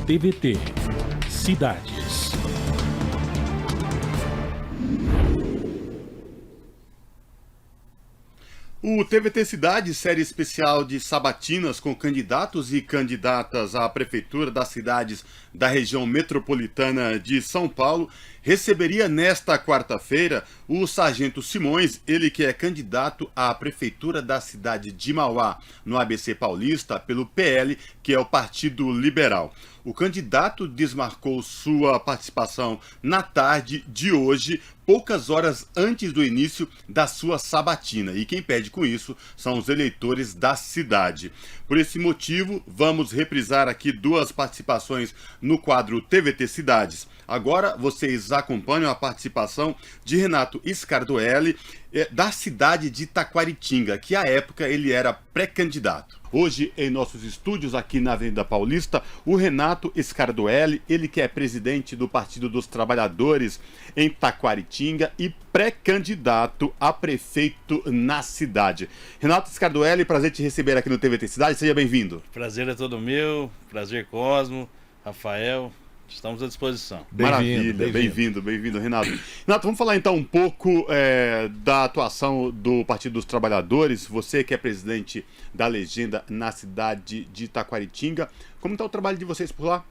TVT Cidades. O TVT Cidades, série especial de sabatinas com candidatos e candidatas à prefeitura das cidades da região metropolitana de São Paulo, receberia nesta quarta-feira o Sargento Simões, ele que é candidato à prefeitura da cidade de Mauá, no ABC Paulista, pelo PL, que é o Partido Liberal. O candidato desmarcou sua participação na tarde de hoje, poucas horas antes do início da sua sabatina. E quem pede com isso são os eleitores da cidade. Por esse motivo, vamos reprisar aqui duas participações no quadro TVT Cidades. Agora vocês acompanham a participação de Renato Scardoelli, da cidade de Taquaritinga, que à época ele era pré-candidato. Hoje, em nossos estúdios aqui na Avenida Paulista, o Renato Scardoelli, ele que é presidente do Partido dos Trabalhadores em Taquaritinga e pré-candidato a prefeito na cidade. Renato Scardoelli, prazer te receber aqui no TVT Cidade, seja bem-vindo. Prazer é todo meu, prazer Cosmo, Rafael. Estamos à disposição. Maravilha, bem-vindo, Renato. Renato, vamos falar então um pouco da atuação do Partido dos Trabalhadores, você que é presidente da legenda na cidade de Taquaritinga. Como está o trabalho de vocês por lá?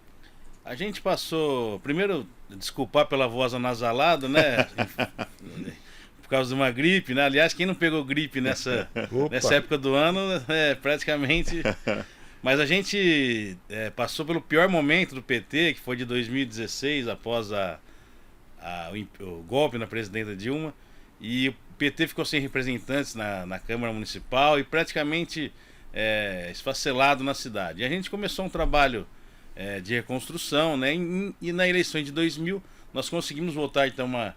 A gente passou, primeiro, desculpar pela voz anasalada, né? Por causa de uma gripe, né? Aliás, quem não pegou gripe nessa época do ano, praticamente... Mas a gente passou pelo pior momento do PT, que foi de 2016, após o golpe na presidenta Dilma, e o PT ficou sem representantes na Câmara Municipal e praticamente esfacelado na cidade. E a gente começou um trabalho de reconstrução, né? E na eleição de 2000 nós conseguimos votar então uma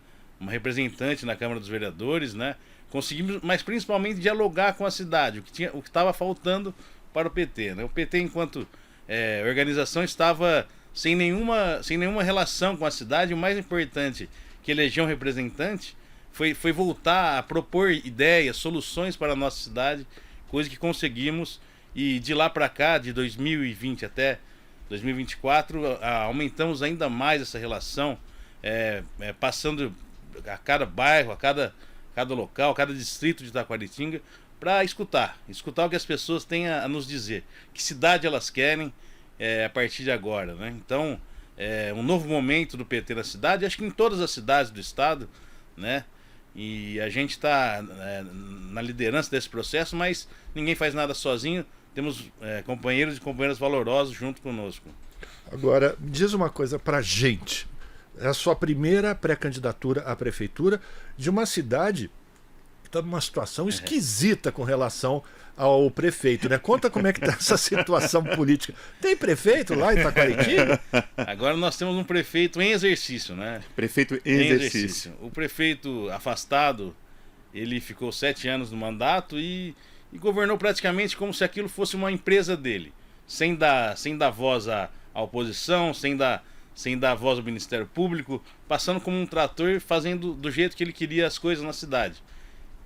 representante na Câmara dos Vereadores, né? Conseguimos, mas principalmente dialogar com a cidade, o que estava faltando para o PT, né? O PT, enquanto organização, estava sem nenhuma relação com a cidade. O mais importante, que eleger um representante, foi voltar a propor ideias, soluções para a nossa cidade, coisa que conseguimos, e de lá para cá, de 2020 até 2024, aumentamos ainda mais essa relação, passando a cada bairro, a cada local, a cada distrito de Taquaritinga, para escutar o que as pessoas têm a nos dizer, que cidade elas querem a partir de agora, né? Então, um novo momento do PT na cidade, acho que em todas as cidades do estado, né? E a gente está na liderança desse processo, mas ninguém faz nada sozinho, temos companheiros e companheiras valorosos junto conosco. Agora, diz uma coisa pra gente, é a sua primeira pré-candidatura à prefeitura de uma cidade está numa situação esquisita com relação ao prefeito, né? Conta como é que está essa situação política. Tem prefeito lá em Taquaritinga? Agora nós temos um prefeito em exercício, né? Prefeito em exercício. O prefeito afastado, ele ficou 7 anos no mandato e governou praticamente como se aquilo fosse uma empresa dele, sem dar voz à oposição, sem dar voz ao Ministério Público, passando como um trator, fazendo do jeito que ele queria as coisas na cidade.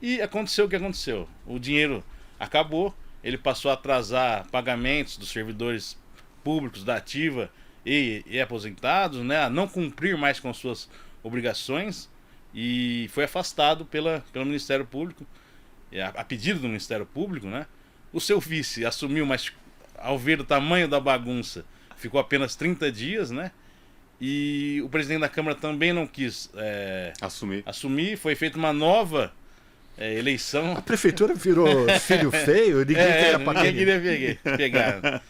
E aconteceu o que aconteceu. O dinheiro acabou, ele passou a atrasar pagamentos dos servidores públicos da ativa e aposentados, né, a não cumprir mais com suas obrigações, e foi afastado pelo Ministério Público, a pedido do Ministério Público, né? O seu vice assumiu, mas ao ver o tamanho da bagunça, ficou apenas 30 dias, né? E o presidente da Câmara também não quis assumir, foi feita uma nova eleição. A prefeitura virou filho feio, ninguém queria pegar.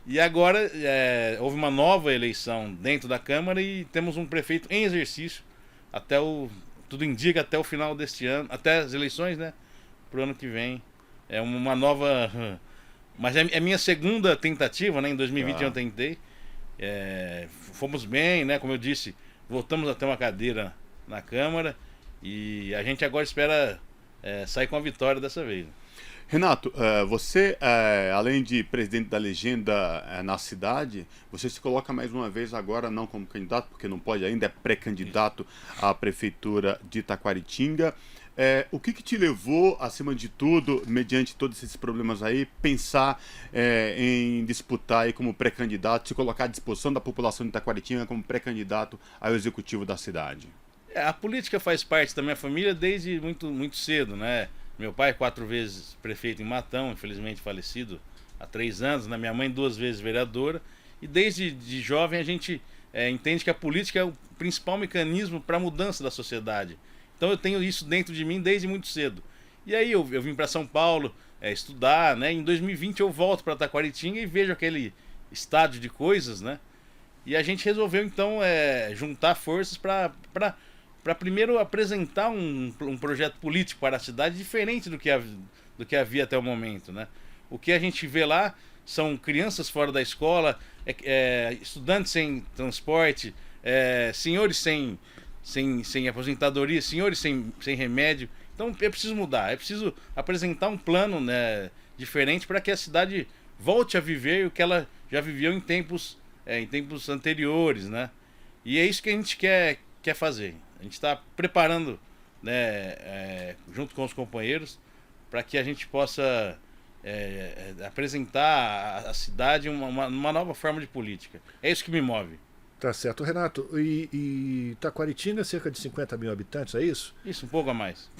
E agora houve uma nova eleição dentro da Câmara e temos um prefeito em exercício tudo indica até o final deste ano, até as eleições, né? Pro ano que vem. É uma nova... Mas é minha segunda tentativa, né? Em 2020 eu tentei. Fomos bem, né? Como eu disse, voltamos a ter uma cadeira na Câmara e a gente agora espera sair com a vitória dessa vez. Renato, você, além de presidente da legenda na cidade, você se coloca mais uma vez agora não como candidato, porque não pode ainda, é pré-candidato à prefeitura de Taquaritinga. O que te levou, acima de tudo, mediante todos esses problemas aí, pensar em disputar aí como pré-candidato, se colocar à disposição da população de Taquaritinga como pré-candidato ao executivo da cidade? A política faz parte da minha família desde muito, muito cedo, né? Meu pai 4 vezes prefeito em Matão, infelizmente falecido há 3 anos, né? Minha mãe 2 vezes vereadora, e desde de jovem a gente entende que a política é o principal mecanismo para a mudança da sociedade. Então eu tenho isso dentro de mim desde muito cedo. E aí eu vim para São Paulo estudar, né? Em 2020 eu volto para Taquaritinga e vejo aquele estádio de coisas, né? E a gente resolveu então juntar forças para primeiro apresentar um projeto político para a cidade diferente do que havia até o momento, né? O que a gente vê lá são crianças fora da escola, estudantes sem transporte, senhores sem aposentadoria, senhores sem remédio. Então é preciso mudar, é preciso apresentar um plano, né, diferente para que a cidade volte a viver o que ela já viveu em tempos anteriores, né? E é isso que a gente quer fazer. A gente está preparando, né, junto com os companheiros, para que a gente possa apresentar à cidade uma nova forma de política. É isso que me move. Tá certo. Renato, e Taquaritinga, cerca de 50 mil habitantes, é isso? Isso, um pouco a mais.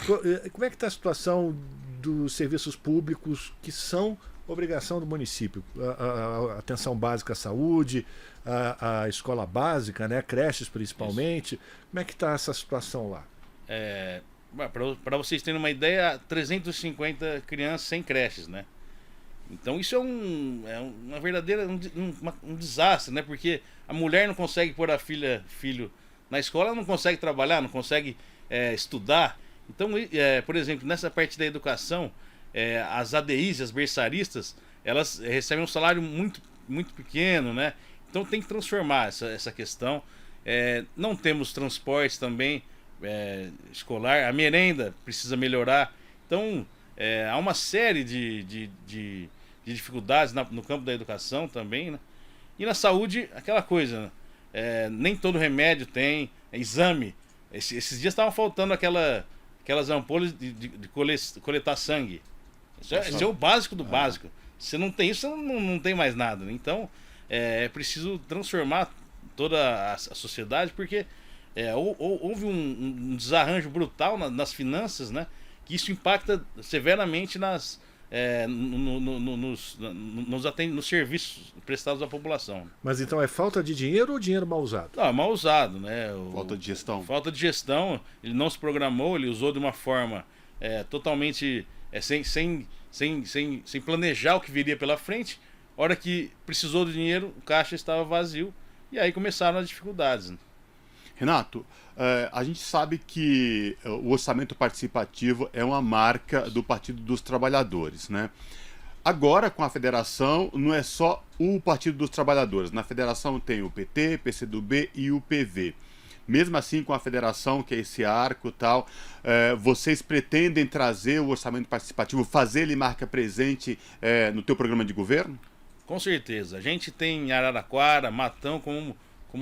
Como é que está a situação dos serviços públicos que são obrigação do município? A atenção básica à saúde, a escola básica, né? Creches principalmente. Isso. Como é que está essa situação lá? Para vocês terem uma ideia, 350 crianças sem creches, né? Então isso é uma verdadeira um desastre, né? Porque a mulher não consegue pôr filho na escola, não consegue trabalhar, não consegue estudar. Então, por exemplo, nessa parte da educação, as ADIs, as berçaristas, elas recebem um salário muito, muito pequeno, né? Então tem que transformar essa questão. Não temos transporte também escolar, a merenda precisa melhorar. Então há uma série de dificuldades no campo da educação também, né? E na saúde, aquela coisa, né? Nem todo remédio tem, exame. Esses dias estavam faltando aquelas ampolas de coletar sangue. Isso é o básico do básico. Se não tem isso, não tem mais nada, né? Então é preciso transformar toda a sociedade, porque houve um desarranjo brutal nas finanças, né? Que isso impacta severamente nos serviços prestados à população. Mas então é falta de dinheiro ou dinheiro mal usado? Não, é mal usado, né? Falta de gestão. Falta de gestão, ele não se programou, ele usou de uma forma totalmente sem planejar o que viria pela frente. A hora que precisou do dinheiro, o caixa estava vazio, e aí começaram as dificuldades, né? Renato, a gente sabe que o orçamento participativo é uma marca do Partido dos Trabalhadores, né? Agora, com a federação, não é só o Partido dos Trabalhadores. Na federação tem o PT, PCdoB e o PV. Mesmo assim, com a federação, que é esse arco e tal, vocês pretendem trazer o orçamento participativo, fazer ele marca presente no teu programa de governo? Com certeza. A gente tem Araraquara, Matão como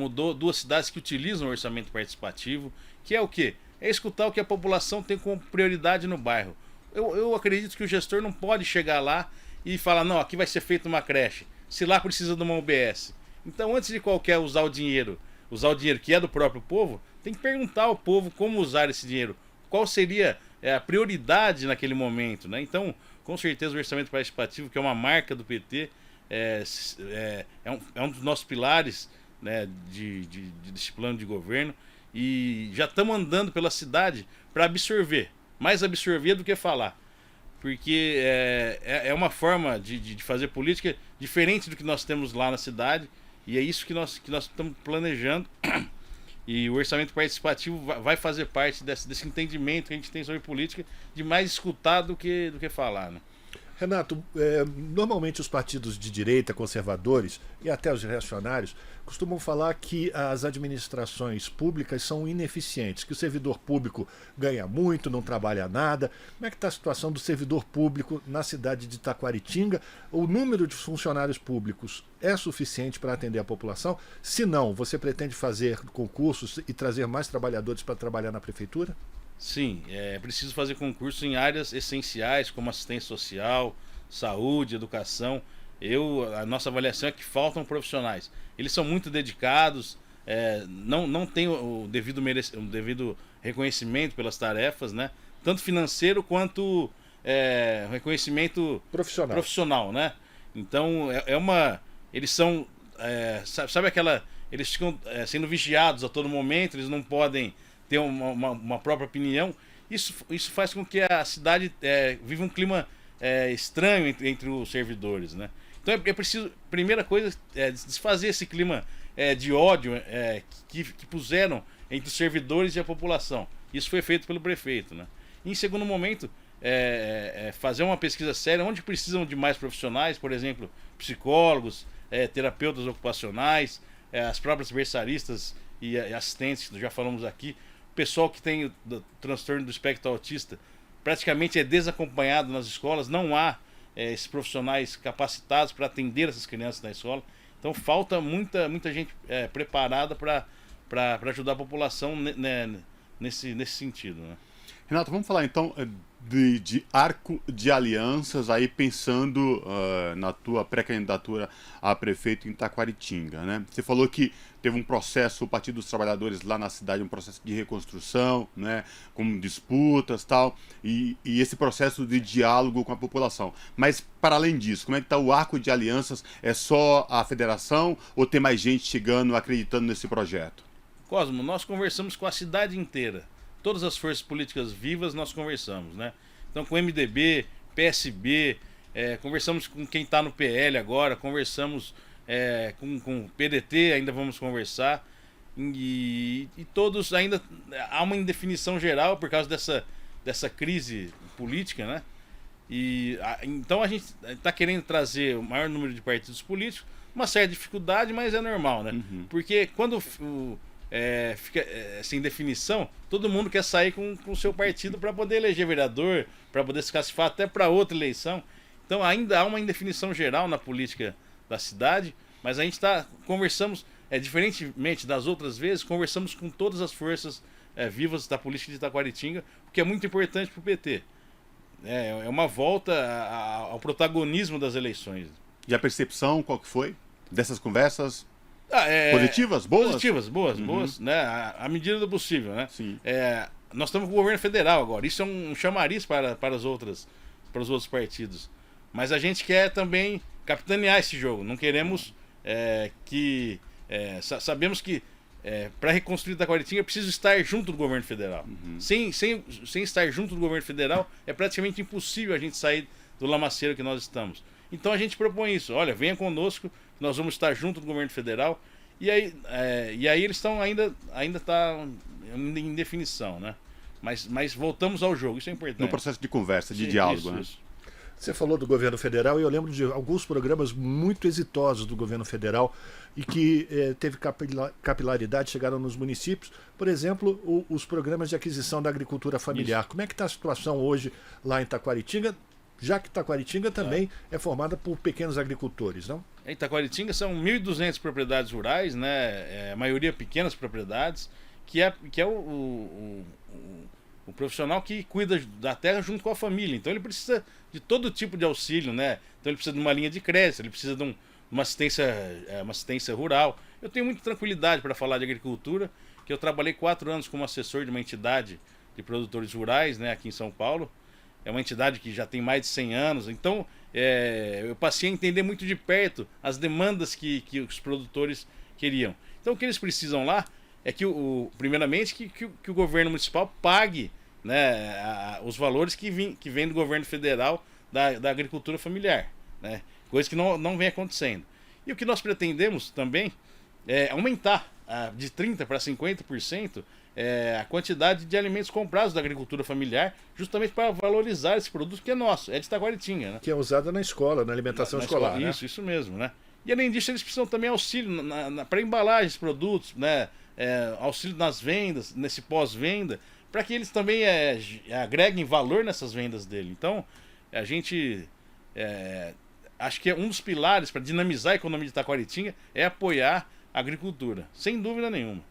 duas cidades que utilizam o orçamento participativo, que é o quê? É escutar o que a população tem como prioridade no bairro. Eu acredito que o gestor não pode chegar lá e falar, não, aqui vai ser feita uma creche, se lá precisa de uma UBS. Então, antes de qualquer usar o dinheiro que é do próprio povo, tem que perguntar ao povo como usar esse dinheiro, qual seria a prioridade naquele momento, né? Então, com certeza o orçamento participativo, que é uma marca do PT, é um dos nossos pilares, né, desse plano de governo, e já estamos andando pela cidade para absorver, mais absorver do que falar, porque é uma forma de fazer política diferente do que nós temos lá na cidade, e é isso que nós estamos planejando, e o orçamento participativo vai fazer parte desse entendimento que a gente tem sobre política, de mais escutar do que falar, né? Renato, normalmente os partidos de direita, conservadores e até os reacionários costumam falar que as administrações públicas são ineficientes, que o servidor público ganha muito, não trabalha nada. Como é que está a situação do servidor público na cidade de Taquaritinga? O número de funcionários públicos é suficiente para atender a população? Se não, você pretende fazer concursos e trazer mais trabalhadores para trabalhar na prefeitura? Sim, é preciso fazer concurso em áreas essenciais como assistência social, saúde, educação. A nossa avaliação é que faltam profissionais. Eles são muito dedicados, não têm o devido reconhecimento pelas tarefas, né? Tanto financeiro quanto reconhecimento profissional, né? Então eles são, sabe aquela, eles ficam sendo vigiados a todo momento, eles não podem ter uma própria opinião. Isso faz com que a cidade viva um clima estranho entre os servidores, né? Então é preciso, primeira coisa, desfazer esse clima de ódio que puseram entre os servidores e a população. Isso foi feito pelo prefeito, né? E, em segundo momento, fazer uma pesquisa séria onde precisam de mais profissionais, por exemplo, psicólogos, terapeutas ocupacionais, as próprias berçaristas e assistentes, que já falamos aqui. O pessoal que tem o transtorno do espectro autista praticamente é desacompanhado nas escolas, não há esses profissionais capacitados para atender essas crianças na escola. Então falta muita gente preparada para ajudar a população nesse sentido, né? Renato, vamos falar então de arco de alianças, aí pensando na tua pré-candidatura a prefeito em Taquaritinga, né? Você falou que teve um processo, o Partido dos Trabalhadores lá na cidade, um processo de reconstrução, né, com disputas tal, e esse processo de diálogo com a população. Mas, para além disso, como é que está o arco de alianças? É só a federação ou tem mais gente chegando, acreditando nesse projeto? Cosmo, nós conversamos com a cidade inteira. Todas as forças políticas vivas nós conversamos, né? Então com MDB, PSB, conversamos com quem está no PL agora, conversamos com o PDT, ainda vamos conversar. E todos ainda há uma indefinição geral por causa dessa crise política, né? Então a gente está querendo trazer o maior número de partidos políticos, uma certa dificuldade, mas é normal, né? Uhum. Porque quando fica sem definição, todo mundo quer sair com o seu partido para poder eleger vereador, para poder se classificar até para outra eleição. Então ainda há uma indefinição geral na política da cidade, mas a gente conversamos, diferentemente das outras vezes, conversamos com todas as forças vivas da política de Taquaritinga, o que é muito importante para o PT. É uma volta ao protagonismo das eleições. E a percepção, qual que foi dessas conversas? Positivas? Boas? Positivas, boas, né? À medida do possível, né? Sim. Nós estamos com o governo federal agora. Isso é um chamariz para os outros partidos. Mas a gente quer também capitanear esse jogo. Não queremos sabemos que para reconstruir Taquaritinga é preciso estar junto do governo federal. Uhum. Sem estar junto do governo federal é praticamente impossível a gente sair do lamaceiro que nós estamos. Então a gente propõe isso. Olha, venha conosco, nós vamos estar junto do governo federal. E aí eles estão ainda está em definição, né? Mas voltamos ao jogo, isso é importante. No processo de conversa, de Sim, diálogo, né? isso. Você falou do governo federal e eu lembro de alguns programas muito exitosos do governo federal e que teve capilaridade, chegaram nos municípios. Por exemplo, os programas de aquisição da agricultura familiar. Isso. Como é que está a situação hoje lá em Taquaritinga? Já que Taquaritinga também é formada por pequenos agricultores, não? Em Taquaritinga são 1.200 propriedades rurais, né? A maioria pequenas propriedades, que é o profissional que cuida da terra junto com a família. Então ele precisa de todo tipo de auxílio, né? Então ele precisa de uma linha de crédito, ele precisa de uma assistência rural. Eu tenho muita tranquilidade para falar de agricultura, que eu trabalhei 4 anos como assessor de uma entidade de produtores rurais, né, aqui em São Paulo. É uma entidade que já tem mais de 100 anos. Então eu passei a entender muito de perto as demandas que os produtores queriam. Então o que eles precisam lá é que, primeiramente, que o governo municipal pague, né, os valores que vêm do governo federal da agricultura familiar, né, coisa que não vem acontecendo. E o que nós pretendemos também é aumentar de 30% para 50% a quantidade de alimentos comprados da agricultura familiar, justamente para valorizar esse produto que é nosso, é de Taquaritinga, né? Que é usado na escola, na alimentação escolar, né? Isso mesmo, né? E além disso, eles precisam também auxílio para embalar esses produtos, né? Auxílio nas vendas, nesse pós-venda, para que eles também agreguem valor nessas vendas dele. Então, a gente acho que um dos pilares para dinamizar a economia de Taquaritinga é apoiar a agricultura, sem dúvida nenhuma.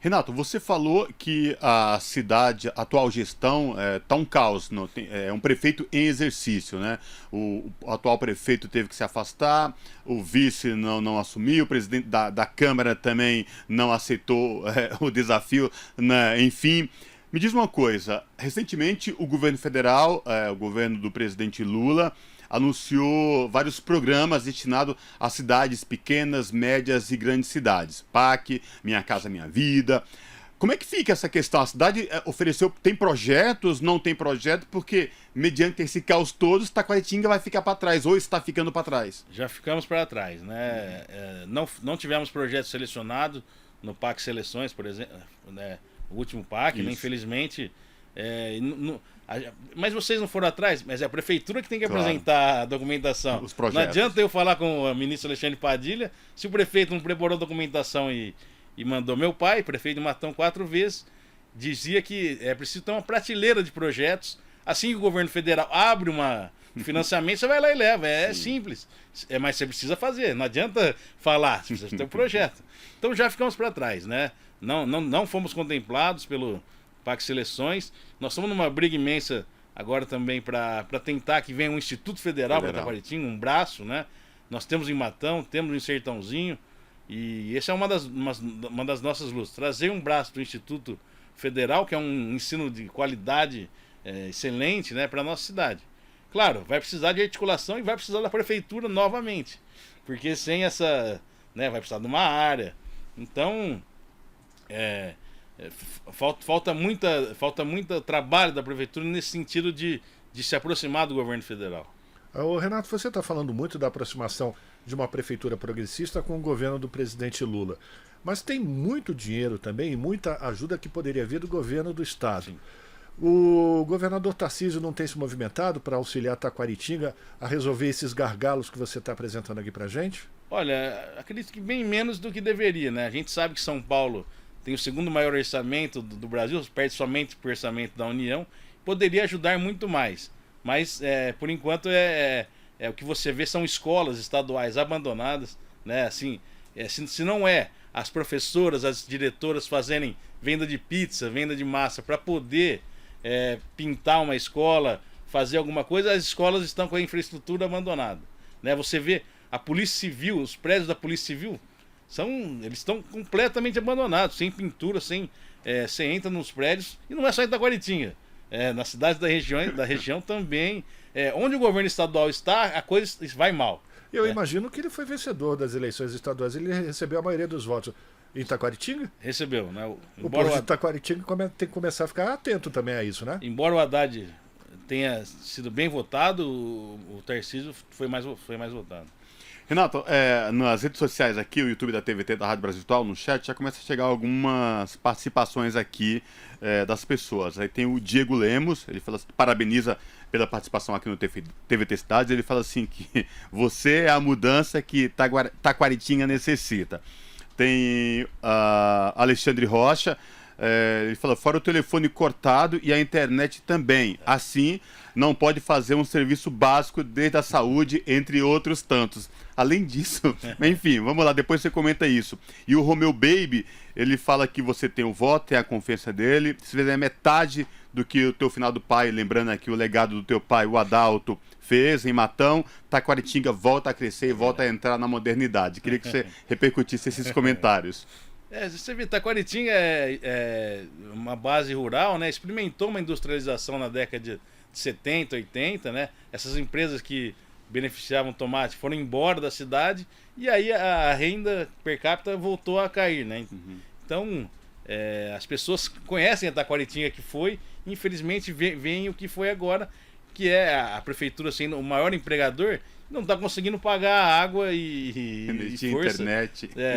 Renato, você falou que a cidade, a atual gestão, tá um caos, não tem, é um prefeito em exercício, né? O atual prefeito teve que se afastar, o vice não assumiu, o presidente da Câmara também não aceitou o desafio, né? Enfim. Me diz uma coisa, recentemente o governo federal, o governo do presidente Lula, anunciou vários programas destinados a cidades pequenas, médias e grandes cidades. PAC, Minha Casa Minha Vida. Como é que fica essa questão? A cidade ofereceu, tem projetos, não tem projeto, porque mediante esse caos todo, Taquaritinga vai ficar para trás, ou está ficando para trás? Já ficamos para trás, né? Não tivemos projeto selecionado no PAC Seleções, por exemplo, né? O último PAC, né? Infelizmente... mas vocês não foram atrás? Mas é a prefeitura que tem que apresentar a documentação. Os projetos. Não adianta eu falar com o ministro Alexandre Padilha se o prefeito não preparou a documentação e mandou. Meu pai, prefeito de Matão 4 vezes, dizia que é preciso ter uma prateleira de projetos. Assim que o governo federal abre um financiamento, você vai lá e leva. É simples. Mas você precisa fazer. Não adianta falar, você precisa ter um projeto. Então já ficamos para trás, né? Não fomos contemplados pelo PAC Seleções. Nós estamos numa briga imensa agora também para tentar que venha um Instituto Federal para Taquaritinga, um braço, né? Nós temos em Matão, temos em Sertãozinho, e essa é uma das nossas lutas. Trazer um braço do Instituto Federal, que é um ensino de qualidade excelente, né, para a nossa cidade. Claro, vai precisar de articulação e vai precisar da prefeitura novamente, porque sem essa, né, vai precisar de uma área. Então, falta muito trabalho da prefeitura nesse sentido de se aproximar do governo federal. Ô, Renato, você está falando muito da aproximação de uma prefeitura progressista com o governo do presidente Lula. Mas tem muito dinheiro também e muita ajuda que poderia vir do governo do estado. Sim. O governador Tarcísio não tem se movimentado para auxiliar Taquaritinga a resolver esses gargalos que você está apresentando aqui para a gente? Olha, acredito que bem menos do que deveria, né? A gente sabe que São Paulo tem o segundo maior orçamento do Brasil, perde somente para o orçamento da União, poderia ajudar muito mais. Mas, por enquanto, o que você vê são escolas estaduais abandonadas, né? Assim, se não as professoras, as diretoras fazerem venda de pizza, venda de massa para poder pintar uma escola, fazer alguma coisa, as escolas estão com a infraestrutura abandonada, né? Você vê a Polícia Civil, os prédios da Polícia Civil, eles estão completamente abandonados, sem pintura, você entra nos prédios, e não é só em Taquaritinga, nas cidades da região também, onde o governo estadual está, a coisa vai mal. Eu imagino que ele foi vencedor das eleições estaduais, ele recebeu a maioria dos votos. Em Taquaritinga? Recebeu, né? O povo de Taquaritinga tem que começar a ficar atento também a isso, né? Embora o Haddad tenha sido bem votado, o Tarcísio foi mais votado. Renato, nas redes sociais aqui, o YouTube da TVT, da Rádio Brasil Atual, no chat, já começa a chegar algumas participações aqui das pessoas. Aí tem o Diego Lemos, ele fala, parabeniza pela participação aqui no TVT Cidades, ele fala assim que você é a mudança que Taquaritinga necessita. Tem Alexandre Rocha, ele fala, fora o telefone cortado e a internet também. Assim, não pode fazer um serviço básico desde a saúde, entre outros tantos. Além disso, enfim, vamos lá, depois você comenta isso. E o Romeu Baby, ele fala que você tem o voto, tem a confiança dele. Se fizer metade do que o teu finado pai, lembrando aqui o legado do teu pai, o Adalto, fez em Matão, Taquaritinga volta a crescer e volta a entrar na modernidade. Queria que você repercutisse esses comentários. Você vê, Taquaritinga é uma base rural, né? Experimentou uma industrialização na década de 70, 80, né? Essas empresas que beneficiavam tomate foram embora da cidade e aí a renda per capita voltou a cair, né? Uhum. Então, as pessoas conhecem a Taquaritinga que foi, infelizmente veem o que foi agora, que é a prefeitura sendo o maior empregador, não está conseguindo pagar a água e força,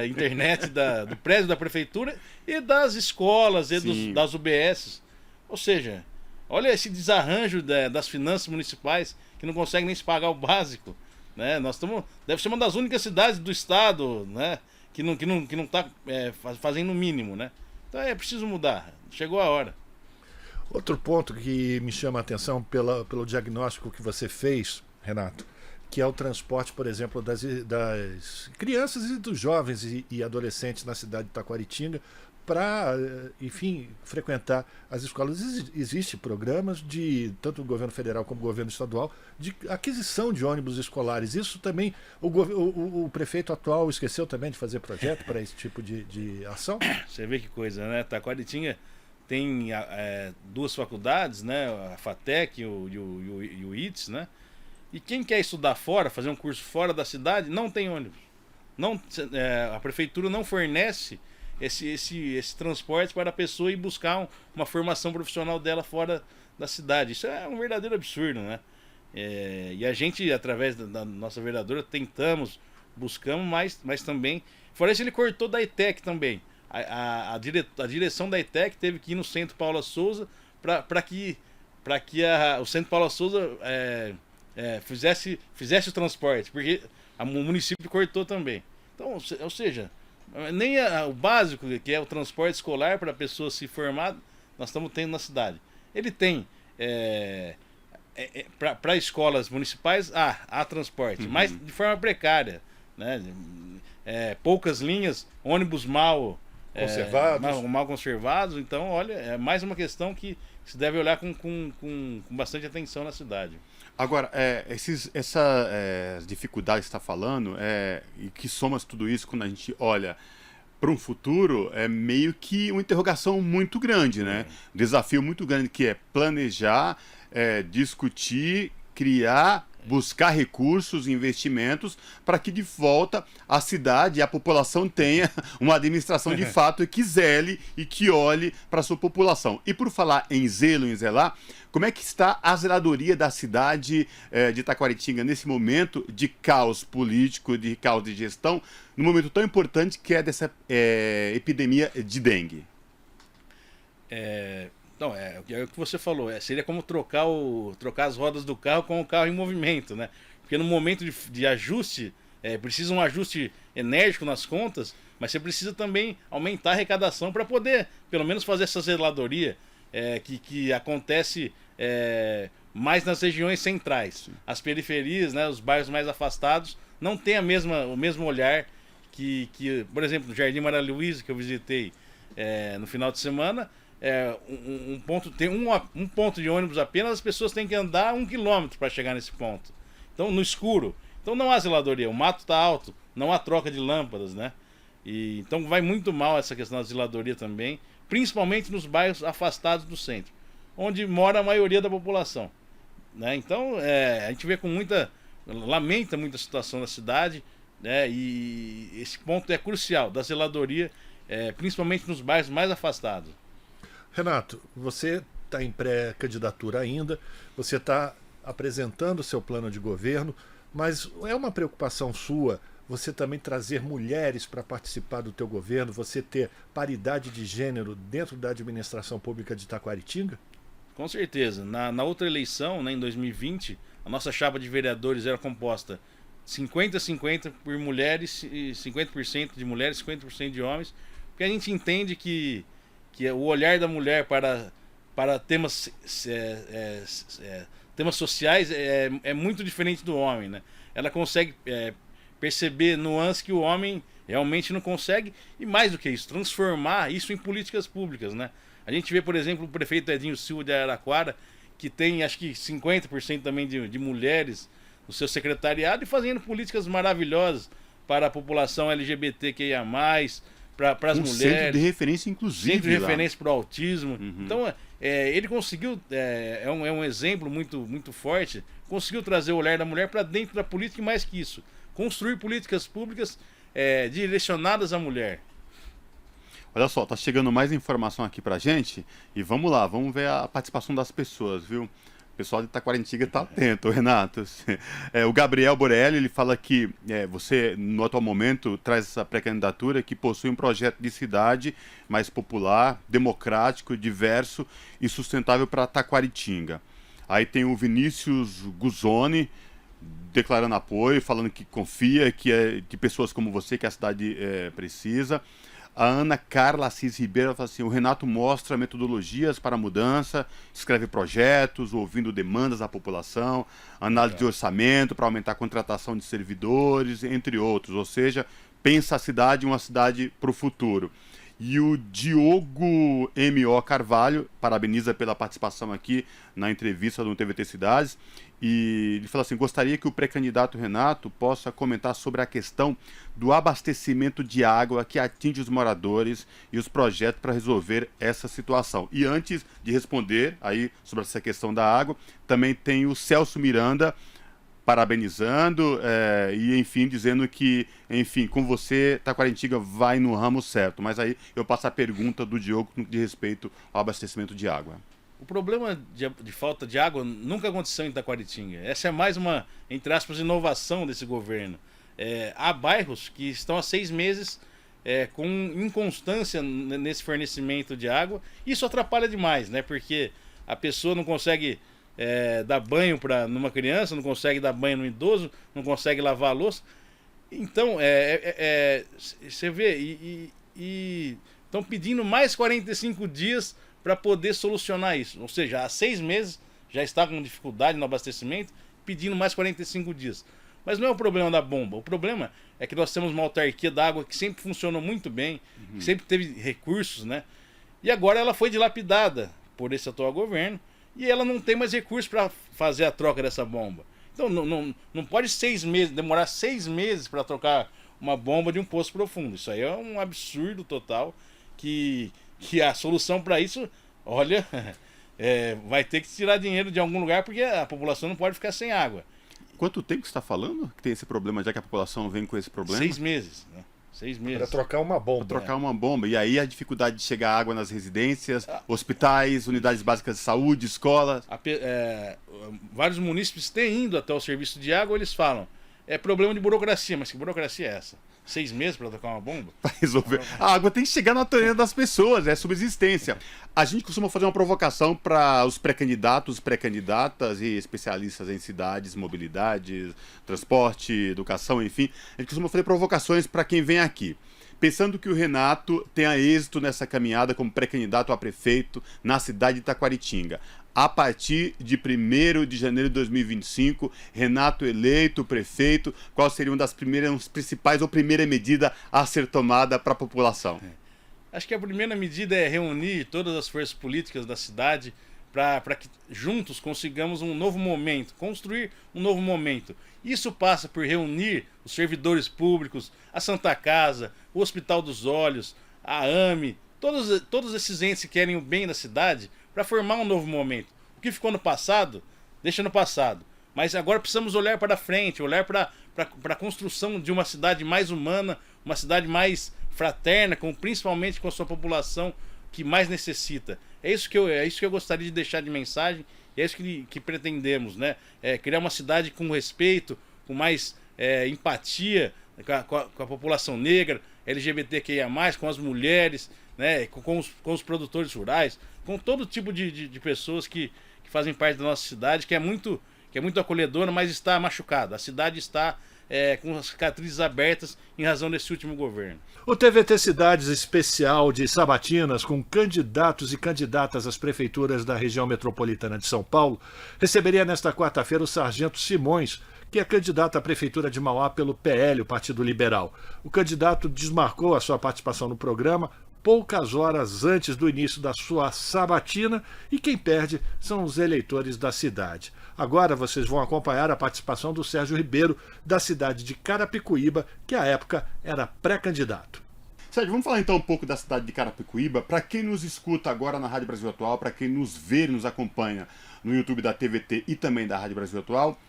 internet do prédio da prefeitura e das escolas e das UBS. Ou seja, olha esse desarranjo das finanças municipais que não conseguem nem se pagar o básico, né? Deve ser uma das únicas cidades do estado, né, que não está fazendo o mínimo, né? Então é preciso mudar, chegou a hora. Outro ponto que me chama a atenção pelo diagnóstico que você fez, Renato, que é o transporte, por exemplo, das crianças e dos jovens e adolescentes na cidade de Taquaritinga para, enfim, frequentar as escolas. Existem programas de, tanto o governo federal como o governo estadual, de aquisição de ônibus escolares. Isso também, o prefeito atual esqueceu também de fazer projeto para esse tipo de ação? Você vê que coisa, né? Taquaritinga tem duas faculdades, né? A FATEC e o ITS, né? E quem quer estudar fora, fazer um curso fora da cidade, não tem ônibus. Não, a prefeitura não fornece esse transporte para a pessoa ir buscar uma formação profissional dela fora da cidade. Isso é um verdadeiro absurdo, né? E a gente, através da nossa vereadora, buscamos, mas também... Fora isso, ele cortou da ETEC também. A direção da ETEC teve que ir no Centro Paula Souza para que o Centro Paula Souza fizesse o transporte, porque o município cortou também. Então, ou seja, nem o básico, que é o transporte escolar para a pessoa se formar, nós estamos tendo na cidade. Ele tem para escolas municipais há transporte, mas de forma precária, né? Poucas linhas, ônibus mal conservados. Então, olha, é mais uma questão que se deve olhar com bastante atenção na cidade. Agora, essas dificuldades que você está falando, e que soma tudo isso quando a gente olha para um futuro, é meio que uma interrogação muito grande, né? Um desafio muito grande que é planejar, discutir, criar, buscar recursos, investimentos, para que de volta a cidade e a população tenha uma administração de fato que zele e que olhe para a sua população. E por falar em zelo, em zelar, como é que está a zeladoria da cidade de Taquaritinga nesse momento de caos político, de caos de gestão, num momento tão importante que é dessa epidemia de dengue? Não, é o que você falou, seria como trocar as rodas do carro com o carro em movimento, né? Porque no momento de ajuste, precisa um ajuste enérgico nas contas, mas você precisa também aumentar a arrecadação para poder, pelo menos, fazer essa zeladoria que acontece mais nas regiões centrais. As periferias, né, os bairros mais afastados, não têm o mesmo olhar que, por exemplo, no Jardim Maria Luísa, que eu visitei no final de semana. Tem um ponto de ônibus apenas, as pessoas têm que andar 1 quilômetro para chegar nesse ponto. Então, no escuro. Então não há zeladoria, o mato está alto, não há troca de lâmpadas, né? Então vai muito mal essa questão da zeladoria também, principalmente nos bairros afastados do centro, onde mora a maioria da população, né? Então a gente vê lamenta muito a situação da cidade, né? E esse ponto é crucial, da zeladoria, principalmente nos bairros mais afastados. Renato, você está em pré-candidatura ainda, você está apresentando o seu plano de governo, mas é uma preocupação sua você também trazer mulheres para participar do teu governo, você ter paridade de gênero dentro da administração pública de Taquaritinga? Com certeza. Na outra eleição, né, em 2020, a nossa chapa de vereadores era composta 50-50 por mulheres, e 50% de mulheres, 50% de homens, porque a gente entende que o olhar da mulher para temas sociais é muito diferente do homem, né? Ela consegue perceber nuances que o homem realmente não consegue, e mais do que isso, transformar isso em políticas públicas, né? A gente vê, por exemplo, o prefeito Edinho Silva de Araraquara, que tem acho que 50% também de mulheres no seu secretariado e fazendo políticas maravilhosas para a população LGBTQIA+, para as mulheres. Centro de referência, inclusive. Centro de referência para o autismo. Uhum. Então, ele conseguiu, é um exemplo muito, muito forte, conseguiu trazer o olhar da mulher para dentro da política, e mais que isso, construir políticas públicas direcionadas à mulher. Olha só, tá chegando mais informação aqui pra gente, e vamos lá, vamos ver a participação das pessoas, viu? O pessoal de Taquaritinga tá atento, Renato. O Gabriel Borelli, ele fala que você, no atual momento, traz essa pré-candidatura que possui um projeto de cidade mais popular, democrático, diverso e sustentável para Taquaritinga. Aí tem o Vinícius Guzoni declarando apoio, falando que confia, que é de pessoas como você que a cidade precisa. A Ana Carla Assis Ribeiro fala assim: o Renato mostra metodologias para a mudança, escreve projetos, ouvindo demandas da população, análise de orçamento para aumentar a contratação de servidores, entre outros. Ou seja, pensa a cidade uma cidade para o futuro. E o Diogo M.O. Carvalho parabeniza pela participação aqui na entrevista do TVT Cidades. E ele fala assim: gostaria que o pré-candidato Renato possa comentar sobre a questão do abastecimento de água que atinge os moradores e os projetos para resolver essa situação. E antes de responder aí sobre essa questão da água, também tem o Celso Miranda parabenizando e, enfim, dizendo que, enfim, com você, Taquaritinga vai no ramo certo. Mas aí eu passo a pergunta do Diogo de respeito ao abastecimento de água. O problema de falta de água nunca aconteceu em Taquaritinga. Essa é mais uma, entre aspas, inovação desse governo. Há bairros que estão há 6 meses com inconstância nesse fornecimento de água. Isso atrapalha demais, né? Porque a pessoa não consegue dar banho numa criança, não consegue dar banho no idoso, não consegue lavar a louça. Então, você vê, e estão pedindo mais 45 dias para poder solucionar isso. Ou seja, há 6 meses já está com dificuldade no abastecimento, pedindo mais 45 dias. Mas não é o problema da bomba. O problema é que nós temos uma autarquia da água que sempre funcionou muito bem, que sempre teve recursos, né? E agora ela foi dilapidada por esse atual governo e ela não tem mais recursos para fazer a troca dessa bomba. Então não pode demorar 6 meses para trocar uma bomba de um poço profundo. Isso aí é um absurdo total, que a solução para isso, olha, vai ter que tirar dinheiro de algum lugar, porque a população não pode ficar sem água. Quanto tempo você está falando que tem esse problema, já que a população vem com esse problema? 6 meses, né? 6 meses. Para trocar uma bomba. Para trocar uma bomba. E aí a dificuldade de chegar água nas residências, hospitais, unidades básicas de saúde, escolas. Vários munícipes têm ido até o serviço de água, eles falam, é problema de burocracia. Mas que burocracia é essa? 6 meses para trocar uma bomba? Para resolver. A água tem que chegar na torneira das pessoas, é subsistência. A gente costuma fazer uma provocação para os pré-candidatos, pré-candidatas e especialistas em cidades, mobilidade, transporte, educação, enfim. A gente costuma fazer provocações para quem vem aqui. Pensando que o Renato tenha êxito nessa caminhada como pré-candidato a prefeito na cidade de Taquaritinga. A partir de 1º de janeiro de 2025, Renato eleito prefeito, qual seria uma das principais ou primeira medida a ser tomada para a população? Acho que a primeira medida é reunir todas as forças políticas da cidade para que juntos consigamos um novo momento, construir um novo momento. Isso passa por reunir os servidores públicos, a Santa Casa, o Hospital dos Olhos, a AME, todos esses entes que querem o bem da cidade, para formar um novo momento. O que ficou no passado, deixa no passado. Mas agora precisamos olhar para frente, olhar para a construção de uma cidade mais humana, uma cidade mais fraterna, principalmente com a sua população que mais necessita. É isso que eu gostaria de deixar de mensagem, e é isso que pretendemos, né? Criar uma cidade com respeito, com mais empatia com a população negra, LGBTQIA+, com as mulheres, né? com os produtores rurais, com todo tipo de pessoas que fazem parte da nossa cidade, que é muito acolhedora, mas está machucada. A cidade está com as cicatrizes abertas em razão desse último governo. O TVT Cidades especial de Sabatinas, com candidatos e candidatas às prefeituras da região metropolitana de São Paulo, receberia nesta quarta-feira o Sargento Simões, que é candidato à prefeitura de Mauá pelo PL, o Partido Liberal. O candidato desmarcou a sua participação no programa poucas horas antes do início da sua sabatina, e quem perde são os eleitores da cidade. Agora vocês vão acompanhar a participação do Sérgio Ribeiro, da cidade de Carapicuíba, que à época era pré-candidato. Sérgio, vamos falar então um pouco da cidade de Carapicuíba. Para quem nos escuta agora na Rádio Brasil Atual, para quem nos vê e nos acompanha no YouTube da TVT e também da Rádio Brasil Atual,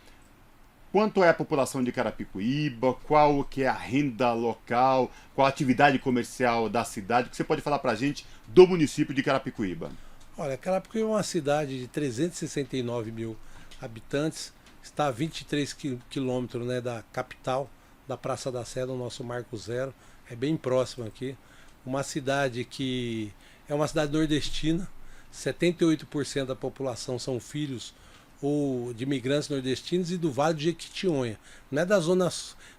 quanto é a população de Carapicuíba, qual que é a renda local, qual a atividade comercial da cidade, o que você pode falar para a gente do município de Carapicuíba? Olha, Carapicuíba é uma cidade de 369 mil habitantes, está a 23 quilômetros, né, da capital, da Praça da Sé, do nosso Marco Zero, é bem próximo aqui. Uma cidade que é uma cidade nordestina, 78% da população são filhos ou de imigrantes nordestinos e do Vale do Jequitinhonha. Não é da zona,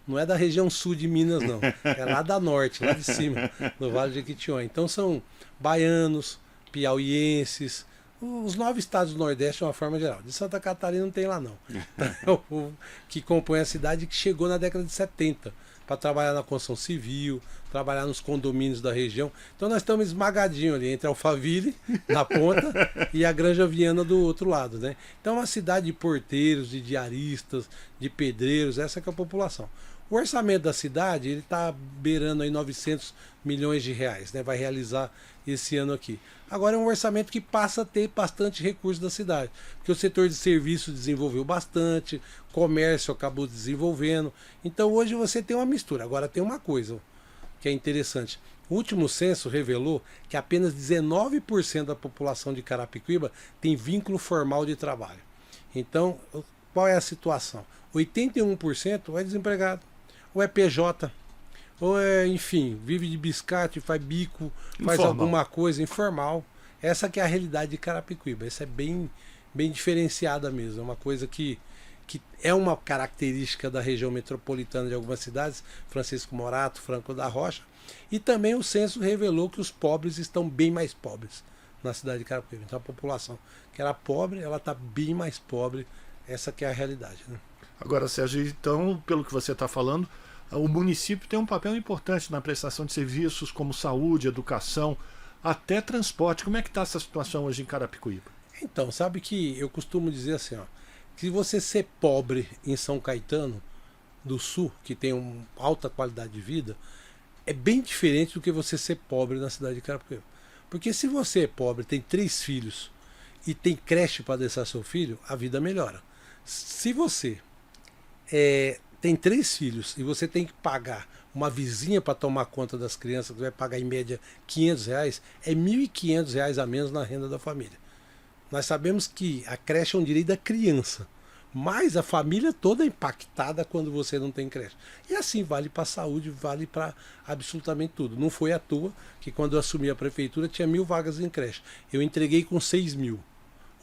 não é da região sul de Minas, não. É lá da norte, lá de cima, do Vale do Jequitinhonha. Então são baianos, piauienses, os 9 estados do Nordeste de uma forma geral. De Santa Catarina não tem lá não. É o povo que compõe a cidade, que chegou na década de 70. para trabalhar na construção civil, trabalhar nos condomínios da região. Então nós estamos esmagadinhos ali entre Alphaville, na ponta, e a Granja Viana do outro lado, né? Então é uma cidade de porteiros, de diaristas, de pedreiros, essa que é a população. O orçamento da cidade, ele está beirando aí 900 milhões de reais, né? Vai realizar esse ano aqui. Agora é um orçamento que passa a ter bastante recurso da cidade, porque o setor de serviço desenvolveu bastante, comércio acabou desenvolvendo. Então hoje você tem uma mistura. Agora tem uma coisa que é interessante. O último censo revelou que apenas 19% da população de Carapicuíba tem vínculo formal de trabalho. Então, qual é a situação? 81% ou é desempregado, ou é PJ, ou é, enfim, vive de biscate, faz bico, faz Informal. alguma coisa informal. Essa que é a realidade de Carapicuíba. Essa é bem diferenciada mesmo. É uma coisa que é uma característica da região metropolitana de algumas cidades, Francisco Morato, Franco da Rocha. E também o censo revelou que os pobres estão bem mais pobres na cidade de Carapicuíba. Então a população que era pobre, ela está bem mais pobre. Essa que é a realidade, né? Agora, Sérgio, então, pelo que você está falando, o município tem um papel importante na prestação de serviços como saúde, educação, até transporte. Como é que está essa situação hoje em Carapicuíba? Então, sabe que eu costumo dizer assim, ó, que se você ser pobre em São Caetano do Sul, que tem uma alta qualidade de vida, é bem diferente do que você ser pobre na cidade de Carapicuíba. Porque se você é pobre, tem 3 filhos e tem creche para deixar seu filho, a vida melhora. Se você tem 3 filhos e você tem que pagar uma vizinha para tomar conta das crianças, que vai pagar em média R$500, é R$1.500 a menos na renda da família. Nós sabemos que a creche é um direito da criança, mas a família toda é impactada quando você não tem creche. E assim vale para a saúde, vale para absolutamente tudo. Não foi à toa que quando eu assumi a prefeitura tinha 1.000 vagas em creche. Eu entreguei com 6.000.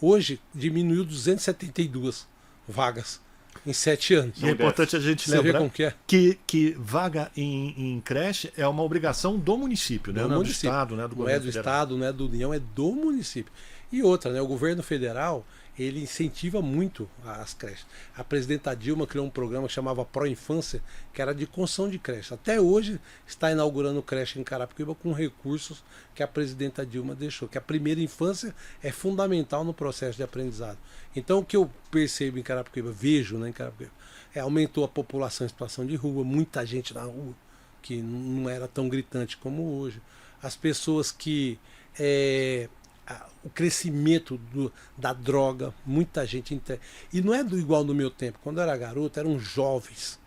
Hoje diminuiu 272 vagas em 7 anos. E é importante a gente Você vê lembrar como que é? que vaga em creche é uma obrigação do município, né? Do Não é do município. Estado, né? Do Não é governo do federal. Estado, não é do União, é do município. E outra, né? O governo federal, ele incentiva muito as creches. A presidenta Dilma criou um programa que chamava Pro Infância, que era de construção de creche. Até hoje está inaugurando creche em Carapicuíba com recursos que a presidenta Dilma deixou. Que a primeira infância é fundamental no processo de aprendizado. Então o que eu percebo em Carapicuíba, vejo, né, em Carapicuíba, aumentou a população em situação de rua, muita gente na rua, que não era tão gritante como hoje. As pessoas que... o crescimento da droga, muita gente... E não é igual no meu tempo. Quando eu era garoto, eram jovens.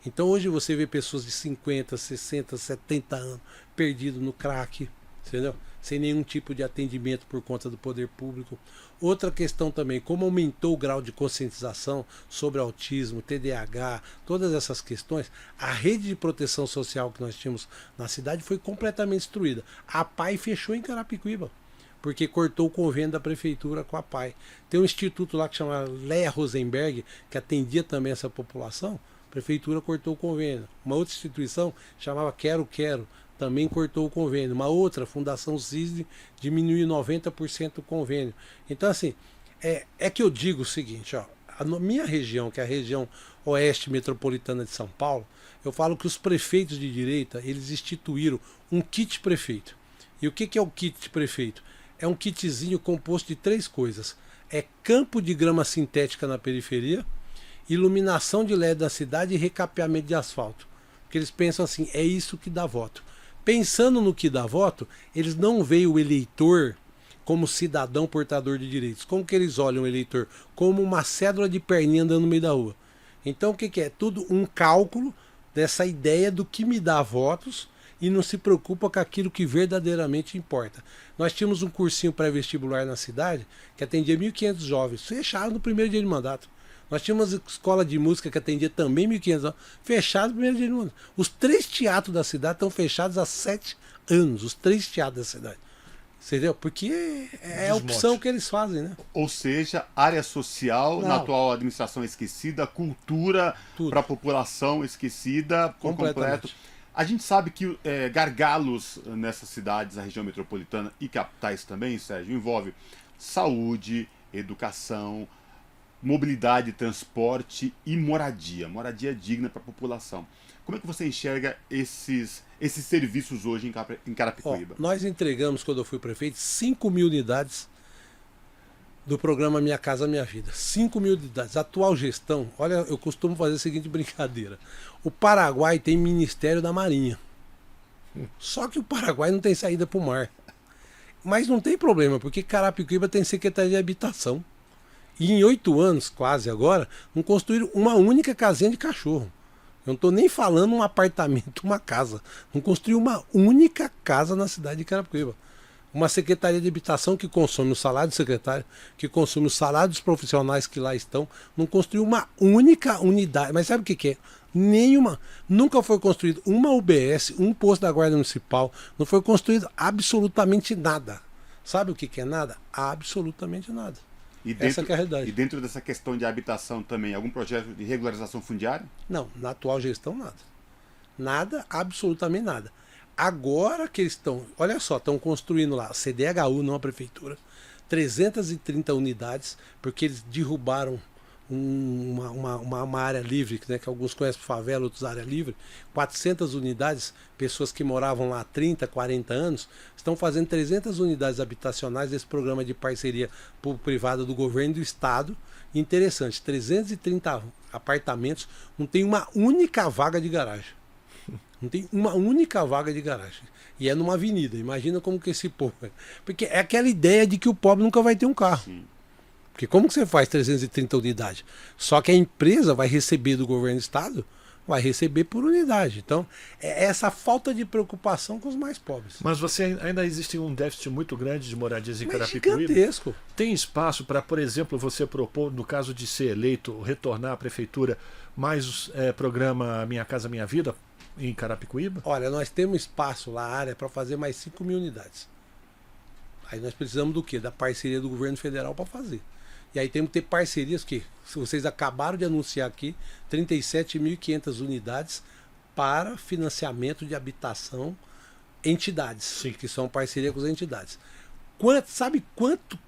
Então hoje você vê pessoas de 50, 60, 70 anos perdidos no crack, entendeu? Sem nenhum tipo de atendimento por conta do poder público. Outra questão também, como aumentou o grau de conscientização sobre autismo, TDAH, todas essas questões, a rede de proteção social que nós tínhamos na cidade foi completamente destruída. A PAI fechou em Carapicuíba, porque cortou o convênio da prefeitura com a PAI. Tem um instituto lá que chama Leia Rosenberg, que atendia também essa população, a prefeitura cortou o convênio. Uma outra instituição chamava Quero Quero, também cortou o convênio. Uma outra, Fundação CISD, diminuiu 90% o convênio. Então, assim, é que eu digo o seguinte, ó, a minha região, que é a região oeste metropolitana de São Paulo, eu falo que os prefeitos de direita, eles instituíram um kit prefeito. E o que é o kit prefeito? É um kitzinho composto de 3 coisas. É campo de grama sintética na periferia, iluminação de LED da cidade e recapeamento de asfalto. Porque eles pensam assim, é isso que dá voto. Pensando no que dá voto, eles não veem o eleitor como cidadão portador de direitos. Como que eles olham o eleitor? Como uma cédula de perninha andando no meio da rua. Então o que é? Tudo um cálculo dessa ideia do que me dá votos e não se preocupa com aquilo que verdadeiramente importa. Nós tínhamos um cursinho pré-vestibular na cidade que atendia 1.500 jovens. Fecharam no primeiro dia de mandato. Nós tínhamos uma escola de música que atendia também 1.500 jovens. Fechado no primeiro dia de mandato. Os 3 teatros da cidade estão fechados há 7 anos. Os 3 teatros da cidade. Entendeu? Porque é a opção que eles fazem, né? Ou seja, área social na atual administração esquecida, cultura para a população esquecida por completo. A gente sabe que gargalos nessas cidades, na região metropolitana e capitais também, Sérgio, envolve saúde, educação, mobilidade, transporte e moradia digna para a população. Como é que você enxerga esses serviços hoje em Carapicuíba? Nós entregamos, quando eu fui prefeito, 5 mil unidades do programa Minha Casa Minha Vida. 5 mil unidades. Atual gestão, olha, eu costumo fazer a seguinte brincadeira. O Paraguai tem Ministério da Marinha. Só que o Paraguai não tem saída para o mar. Mas não tem problema, porque Carapicuíba tem Secretaria de Habitação. E em 8 anos, quase agora, não construíram uma única casinha de cachorro. Eu não estou nem falando um apartamento, uma casa. Não construiu uma única casa na cidade de Carapicuíba. Uma Secretaria de Habitação que consome o salário do secretário, que consome o salário dos profissionais que lá estão, não construiu uma única unidade. Mas sabe o que é? Nenhuma. Nunca foi construído uma UBS, um posto da Guarda Municipal. Não foi construído absolutamente nada. Sabe o que é nada? Absolutamente nada. Essa que é a realidade. E dentro dessa questão de habitação também, algum projeto de regularização fundiária? Não, na atual gestão nada. Nada, absolutamente nada. Agora que eles estão, olha só, estão construindo lá, CDHU, não a prefeitura, 330 unidades, porque eles derrubaram uma área livre, né, que alguns conhecem por favela, outros área livre, 400 unidades, pessoas que moravam lá há 30, 40 anos, estão fazendo 300 unidades habitacionais desse programa de parceria público-privada do governo e do estado. Interessante, 330 apartamentos, não tem uma única vaga de garagem. Não tem uma única vaga de garagem. E é numa avenida. Imagina como que esse povo... Porque é aquela ideia de que o pobre nunca vai ter um carro. Sim. Porque como que você faz 330 unidades? Só que a empresa vai receber do governo do estado, vai receber por unidade. Então, é essa falta de preocupação com os mais pobres. Mas você ainda existe um déficit muito grande de moradias em Mas Carapicuíba? gigantesco. Tem espaço para, por exemplo, você propor, no caso de ser eleito, retornar à prefeitura, mais programa Minha Casa Minha Vida em Carapicuíba? Olha, nós temos espaço lá, área, para fazer mais 5 mil unidades. Aí nós precisamos do quê? Da parceria do governo federal para fazer. E aí temos que ter parcerias que, se vocês acabaram de anunciar aqui, 37.500 unidades para financiamento de habitação entidades, Sim. que são parceria com as entidades. Sabe quanto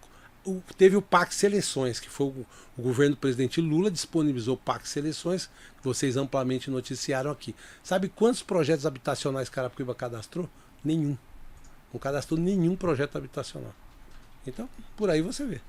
teve o PAC Seleções, que foi o governo do presidente Lula disponibilizou o PAC Seleções, que vocês amplamente noticiaram aqui. Sabe quantos projetos habitacionais Carapicuíba cadastrou? Nenhum. Não cadastrou nenhum projeto habitacional. Então, por aí você vê.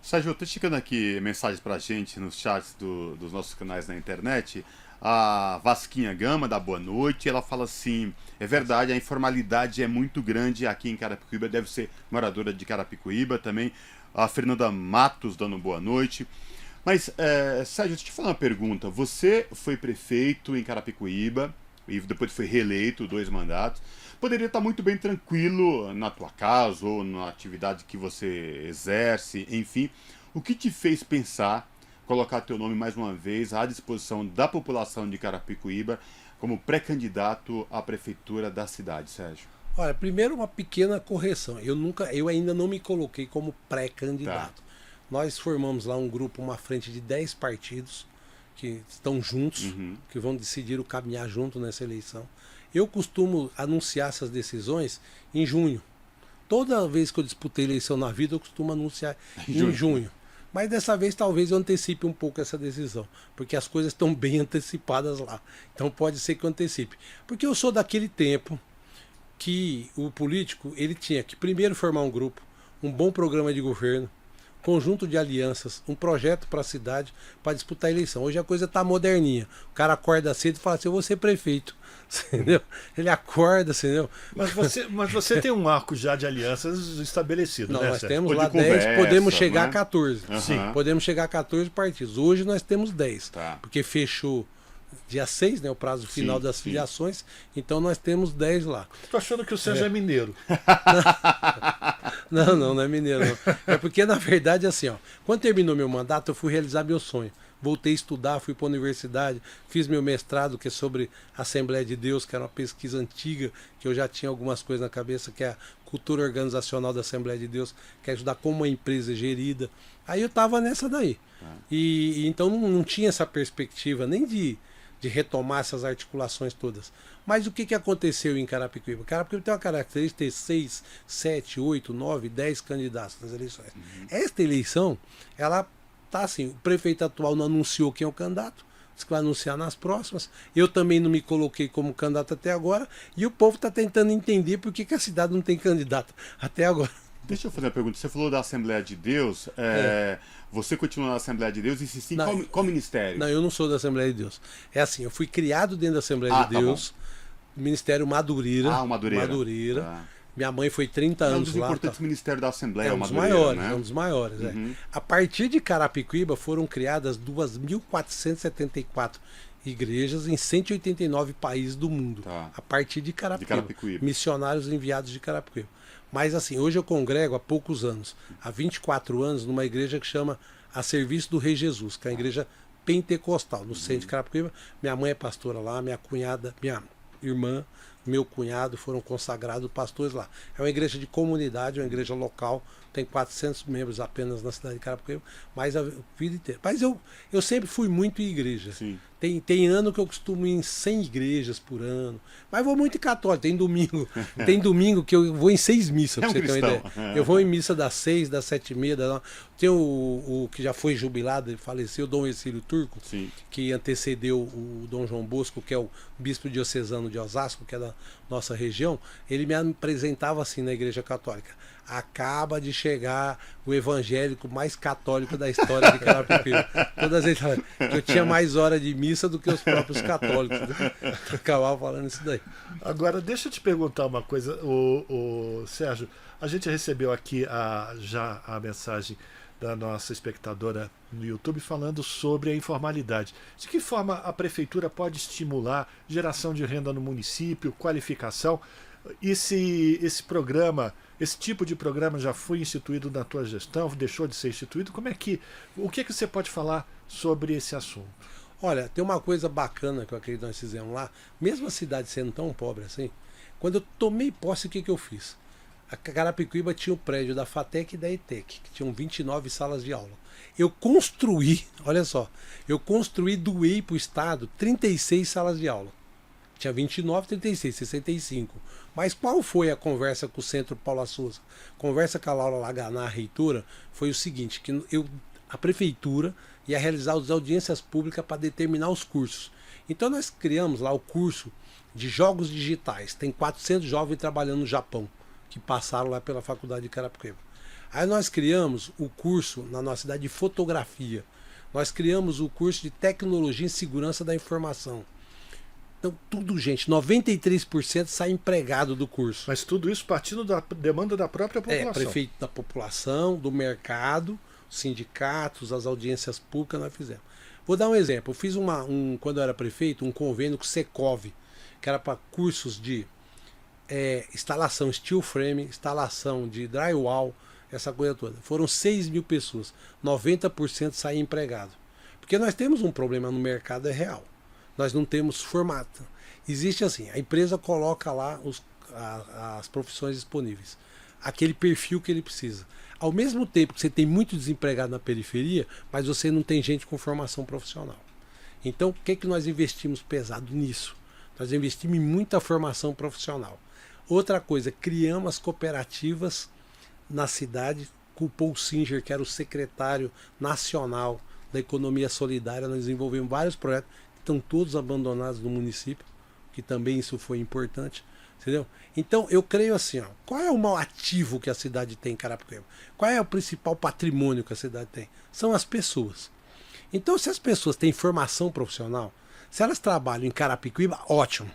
Sérgio, estou chegando aqui mensagens para a gente nos chats dos nossos canais na internet. A Vasquinha Gama, da Boa Noite, ela fala assim: é verdade, a informalidade é muito grande aqui em Carapicuíba, deve ser moradora de Carapicuíba também. A Fernanda Matos dando boa noite. Mas, Sérgio, deixa eu te falar uma pergunta. Você foi prefeito em Carapicuíba e depois foi reeleito 2 mandatos. Poderia estar muito bem tranquilo na tua casa ou na atividade que você exerce, enfim. O que te fez pensar, colocar teu nome mais uma vez à disposição da população de Carapicuíba como pré-candidato à prefeitura da cidade, Sérgio? Olha, primeiro uma pequena correção. Eu ainda não me coloquei como pré-candidato. Tá. Nós formamos lá um grupo, uma frente de 10 partidos que estão juntos, que vão decidir o caminhar junto nessa eleição. Eu costumo anunciar essas decisões em junho. Toda vez que eu disputei eleição na vida, eu costumo anunciar em junho. Mas dessa vez talvez eu antecipe um pouco essa decisão, porque as coisas estão bem antecipadas lá. Então pode ser que eu antecipe. Porque eu sou daquele tempo que o político ele tinha que primeiro formar um grupo, um bom programa de governo, conjunto de alianças, um projeto para a cidade para disputar a eleição. Hoje a coisa está moderninha. O cara acorda cedo e fala assim: eu vou ser prefeito. Entendeu? Ele acorda, entendeu? Mas você tem um arco já de alianças estabelecido, Não, né, nós Sérgio? temos Ou de lá 10, conversa, podemos chegar né? a 14. Sim. Podemos chegar a 14 partidos. Hoje nós temos 10. Tá. Porque fechou dia 6, né, o prazo final das sim. filiações, então nós temos 10 lá. Tô achando que o Sérgio é mineiro. Não é mineiro, não. É porque, na verdade, assim, ó, quando terminou meu mandato, eu fui realizar meu sonho. Voltei a estudar, fui para a universidade, fiz meu mestrado, que é sobre a Assembleia de Deus, que era uma pesquisa antiga, que eu já tinha algumas coisas na cabeça, que é a cultura organizacional da Assembleia de Deus, que é estudar como a empresa é gerida. Aí eu estava nessa daí. E então não tinha essa perspectiva nem de retomar essas articulações todas. Mas o que aconteceu em Carapicuíba? Carapicuíba tem uma característica de ter 6, 7, 8, 9, 10 candidatos nas eleições. Esta eleição, ela tá assim, o prefeito atual não anunciou quem é o candidato, diz que vai anunciar nas próximas. Eu também não me coloquei como candidato até agora, e o povo está tentando entender por que a cidade não tem candidato até agora. Deixa eu fazer uma pergunta. Você falou da Assembleia de Deus. Você continua na Assembleia de Deus e se sim, qual ministério? Não, eu não sou da Assembleia de Deus. É assim, eu fui criado dentro da Assembleia de Deus, Ministério Madureira. O Madureira. Madureira. Minha mãe foi 30 anos lá. É um dos importantes ministérios da Assembleia, é um dos Madureira, maiores, né? é um dos maiores. A partir de Carapicuíba foram criadas 2.474 igrejas em 189 países do mundo. A partir de Carapicuíba. Missionários enviados de Carapicuíba. Mas assim, hoje eu congrego há poucos anos, há 24 anos, numa igreja que chama A Serviço do Rei Jesus, que é a igreja pentecostal, no centro de Carapicuíba. Minha mãe é pastora lá, minha cunhada, minha irmã, meu cunhado foram consagrados pastores lá. É uma igreja de comunidade, uma igreja local, tem 400 membros apenas na cidade de Carapicuíba, mas a vida inteira. Mas eu sempre fui muito em igreja. Sim. Tem ano que eu costumo ir em 100 igrejas por ano, mas vou muito em católico. Tem domingo que eu vou em 6 missas, pra você ter uma ideia. Eu vou em missa das 6, das 7h30, das 9. Tem o que já foi jubilado, ele faleceu, Dom Ercílio Turco, Sim. que antecedeu o Dom João Bosco, que é o bispo diocesano de Osasco, que é da nossa região. Ele me apresentava assim na igreja católica: acaba de chegar o evangélico mais católico da história de Carapicuíba. Todas as vezes que eu tinha mais hora de missa do que os próprios católicos. Acabava falando isso daí. Agora, deixa eu te perguntar uma coisa, o Sérgio. A gente recebeu aqui já a mensagem da nossa espectadora no YouTube falando sobre a informalidade. De que forma a prefeitura pode estimular geração de renda no município, qualificação? E se esse programa, esse tipo de programa já foi instituído na tua gestão, deixou de ser instituído, o que você pode falar sobre esse assunto? Olha, tem uma coisa bacana que eu acredito que nós fizemos lá, mesmo a cidade sendo tão pobre assim, quando eu tomei posse, o que eu fiz? A Carapicuíba tinha o prédio da FATEC e da ETEC, que tinham 29 salas de aula. Eu construí, olha só, doei para o Estado 36 salas de aula. Tinha 29, 36, 65. Mas qual foi a conversa com o Centro Paula Souza? Conversa com a Laura Laganá, a reitora, foi o seguinte, que a prefeitura ia realizar as audiências públicas para determinar os cursos. Então nós criamos lá o curso de jogos digitais. Tem 400 jovens trabalhando no Japão, que passaram lá pela faculdade de Carapicuíba. Aí nós criamos o curso na nossa cidade de fotografia. Nós criamos o curso de tecnologia e segurança da informação. Então, tudo, gente, 93% sai empregado do curso. Mas tudo isso partindo da demanda da própria população. Prefeito da população, do mercado, sindicatos, as audiências públicas, nós fizemos. Vou dar um exemplo. Eu fiz quando eu era prefeito, um convênio com o Secov, que era para cursos de instalação steel frame, instalação de drywall, essa coisa toda. Foram 6.000 pessoas, 90% saem empregado. Porque nós temos um problema no mercado, é real. Nós não temos formato. Existe assim, a empresa coloca lá as profissões disponíveis, aquele perfil que ele precisa. Ao mesmo tempo que você tem muito desempregado na periferia, mas você não tem gente com formação profissional. Então, o que nós investimos pesado nisso? Nós investimos em muita formação profissional. Outra coisa, criamos as cooperativas na cidade, com o Paul Singer, que era o secretário nacional da economia solidária. Nós desenvolvemos vários projetos que estão todos abandonados no município, que também isso foi importante, entendeu? Então eu creio assim, qual é o maior ativo que a cidade tem em Carapicuíba? Qual é o principal patrimônio que a cidade tem? São as pessoas. Então, se as pessoas têm formação profissional, se elas trabalham em Carapicuíba, ótimo.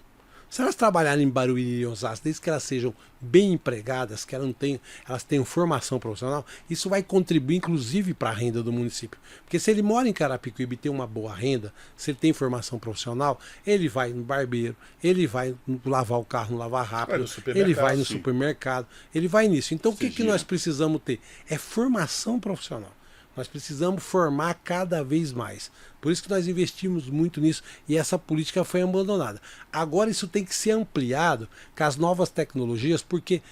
Se elas trabalharem em Barueri e Osasco, desde que elas sejam bem empregadas, que elas tenham formação profissional, isso vai contribuir inclusive para a renda do município. Porque se ele mora em Carapicuíba e tem uma boa renda, se ele tem formação profissional, ele vai no barbeiro, ele vai lavar o carro no lavar rápido, ele vai no supermercado, ele vai nisso. Então o que nós precisamos ter? É formação profissional. Nós precisamos formar cada vez mais. Por isso que nós investimos muito nisso e essa política foi abandonada. Agora isso tem que ser ampliado com as novas tecnologias, porque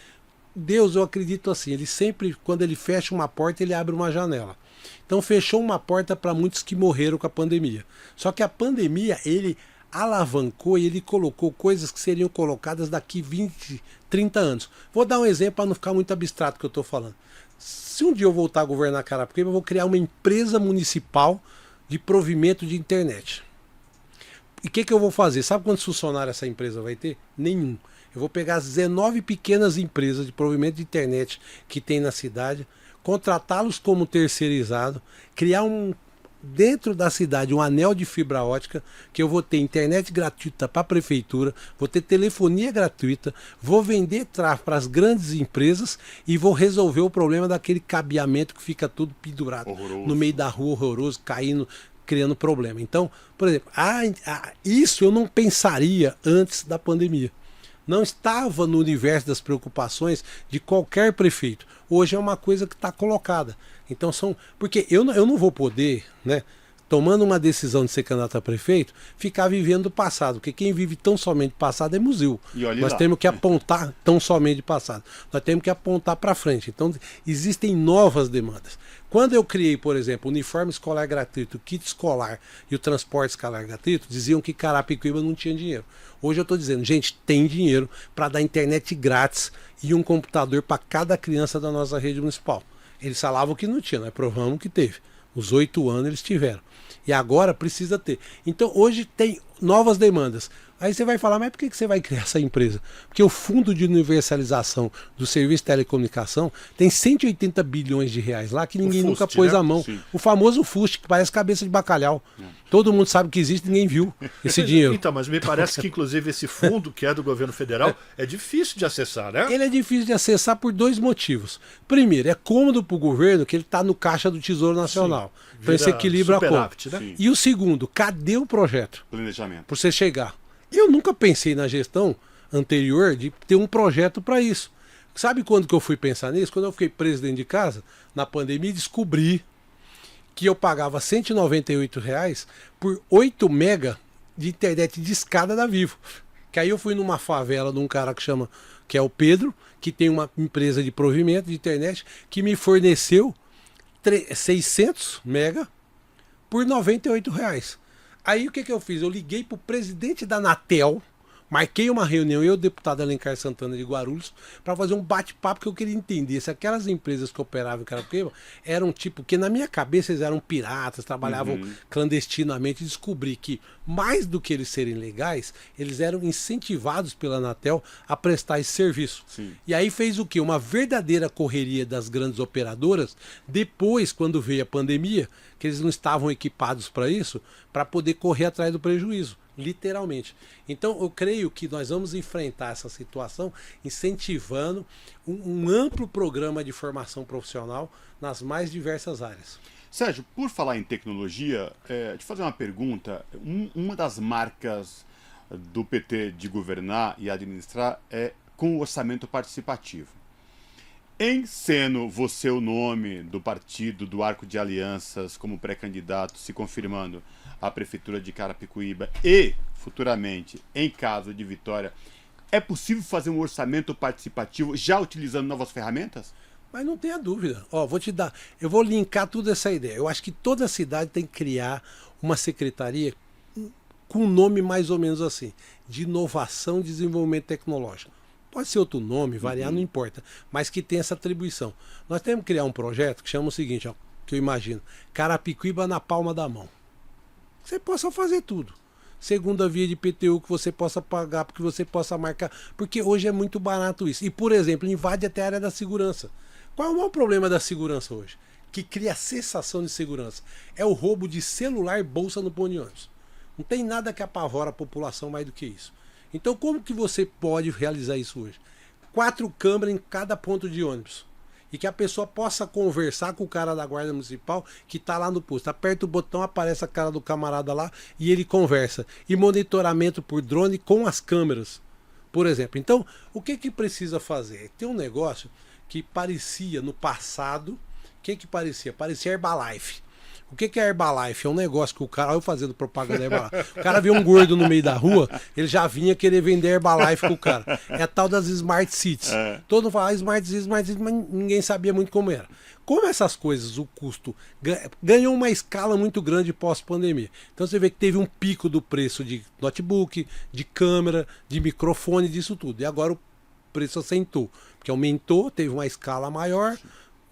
Deus, eu acredito assim, ele sempre, quando ele fecha uma porta, ele abre uma janela. Então fechou uma porta para muitos que morreram com a pandemia. Só que a pandemia, ele alavancou e ele colocou coisas que seriam colocadas daqui 20, 30 anos. Vou dar um exemplo para não ficar muito abstrato que eu estou falando. Se um dia eu voltar a governar Carapicuíba, eu vou criar uma empresa municipal de provimento de internet. E o que eu vou fazer? Sabe quantos funcionários essa empresa vai ter? Nenhum. Eu vou pegar as 19 pequenas empresas de provimento de internet que tem na cidade, contratá-los como terceirizado, criar dentro da cidade um anel de fibra ótica, que eu vou ter internet gratuita para a prefeitura, vou ter telefonia gratuita, vou vender tráfego para as grandes empresas e vou resolver o problema daquele cabeamento que fica tudo pendurado no meio da rua, horroroso, caindo, criando problema. Então, por exemplo, isso eu não pensaria antes da pandemia. Não estava no universo das preocupações de qualquer prefeito. Hoje é uma coisa que está colocada. Então porque eu não vou poder, né, tomando uma decisão de ser candidato a prefeito, ficar vivendo do passado. Porque quem vive tão somente do passado é museu. Nós temos que apontar tão somente do passado. Nós temos que apontar para frente. Então existem novas demandas. Quando eu criei, por exemplo, o uniforme escolar gratuito, o kit escolar e o transporte escolar gratuito, diziam que Carapicuíba não tinha dinheiro. Hoje eu estou dizendo, gente, tem dinheiro para dar internet grátis e um computador para cada criança da nossa rede municipal. Eles falavam que não tinha, nós provamos que teve. Os 8 anos eles tiveram. E agora precisa ter. Então hoje tem novas demandas. Aí você vai falar, mas por que você vai criar essa empresa? Porque o Fundo de Universalização do Serviço de Telecomunicação tem 180 bilhões de reais lá que ninguém nunca pôs a mão. Sim. O famoso FUST, que parece cabeça de bacalhau. Todo mundo sabe que existe, ninguém viu esse dinheiro. Então, mas me parece que inclusive esse fundo, que é do governo federal, é difícil de acessar, né? Ele é difícil de acessar por 2 motivos. Primeiro, é cômodo para o governo que ele está no caixa do Tesouro Nacional. Sim. Então isso equilibra a conta. Né? E o segundo, cadê o projeto? Planejamento. Para você chegar. Eu nunca pensei na gestão anterior de ter um projeto para isso. Sabe quando que eu fui pensar nisso? Quando eu fiquei preso dentro de casa, na pandemia, descobri que eu pagava R$ 198 por 8 mega de internet de escada da Vivo. Que aí eu fui numa favela de um cara que é o Pedro, que tem uma empresa de provimento de internet, que me forneceu 600 mega por R$ 98. Aí o que eu fiz? Eu liguei para o presidente da Anatel, marquei uma reunião, eu e o deputado Alencar Santana de Guarulhos, para fazer um bate-papo que eu queria entender se aquelas empresas que operavam em Carapicuíba eram tipo, que na minha cabeça eles eram piratas, trabalhavam clandestinamente, e descobri que mais do que eles serem legais, eles eram incentivados pela Anatel a prestar esse serviço. Sim. E aí fez o quê? Uma verdadeira correria das grandes operadoras, depois, quando veio a pandemia, que eles não estavam equipados para isso, para poder correr atrás do prejuízo. Literalmente. Então eu creio que nós vamos enfrentar essa situação incentivando um amplo programa de formação profissional nas mais diversas áreas. Sérgio, por falar em tecnologia, te fazer uma pergunta. Uma das marcas do PT de governar e administrar é com o orçamento participativo. Em sendo você o nome do partido do Arco de Alianças como pré-candidato, se confirmando à Prefeitura de Carapicuíba e, futuramente, em caso de vitória, é possível fazer um orçamento participativo já utilizando novas ferramentas? Mas não tenha dúvida. Eu vou linkar toda essa ideia. Eu acho que toda cidade tem que criar uma secretaria com um nome mais ou menos assim, de inovação e desenvolvimento tecnológico. Pode ser outro nome, variar, não importa, mas que tenha essa atribuição. Nós temos que criar um projeto que chama o seguinte, ó, que eu imagino, Carapicuíba na palma da mão. Você possa fazer tudo. Segunda via de IPTU que você possa pagar, porque você possa marcar, porque hoje é muito barato isso. E, por exemplo, invade até a área da segurança. Qual é o maior problema da segurança hoje? Que cria a sensação de segurança. É o roubo de celular e bolsa no ponto de ônibus. Não tem nada que apavora a população mais do que isso. Então como que você pode realizar isso hoje? 4 câmeras em cada ponto de ônibus. E que a pessoa possa conversar com o cara da guarda municipal que está lá no posto. Aperta o botão, aparece a cara do camarada lá e ele conversa. E monitoramento por drone com as câmeras, por exemplo. Então, o que precisa fazer? Tem um negócio que parecia no passado. O que parecia? Parecia Herbalife. O que é Herbalife? É um negócio que o cara, olha eu fazendo propaganda da Herbalife. O cara vê um gordo no meio da rua, ele já vinha querer vender Herbalife com o cara. É a tal das Smart Cities. Todo mundo fala Smart Cities, mas ninguém sabia muito como era. Como essas coisas, o custo ganhou uma escala muito grande pós-pandemia. Então você vê que teve um pico do preço de notebook, de câmera, de microfone, disso tudo. E agora o preço assentou, porque aumentou, teve uma escala maior,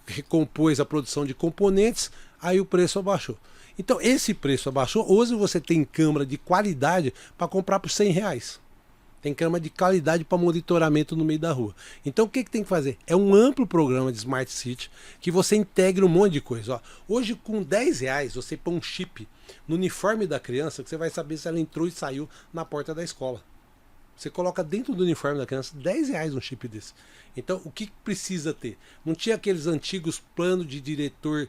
recompôs a produção de componentes, aí o preço abaixou. Então esse preço abaixou. Hoje você tem câmera de qualidade para comprar por R$100. Tem câmera de qualidade para monitoramento no meio da rua. Então o que tem que fazer? É um amplo programa de Smart City que você integra um monte de coisa. Ó, hoje com R$10 você põe um chip no uniforme da criança que você vai saber se ela entrou e saiu na porta da escola. Você coloca dentro do uniforme da criança R$10 um chip desse. Então o que precisa ter? Não tinha aqueles antigos plano diretor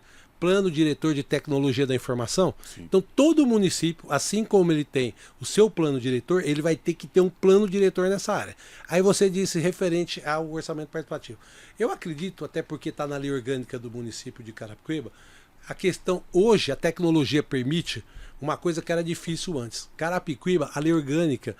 de tecnologia da informação? Sim. Então todo município, assim como ele tem o seu plano diretor, ele vai ter que ter um plano diretor nessa área. Aí você disse referente ao orçamento participativo. Eu acredito, até porque está na lei orgânica do município de Carapicuíba, a questão hoje, a tecnologia permite uma coisa que era difícil antes. Carapicuíba, a lei orgânica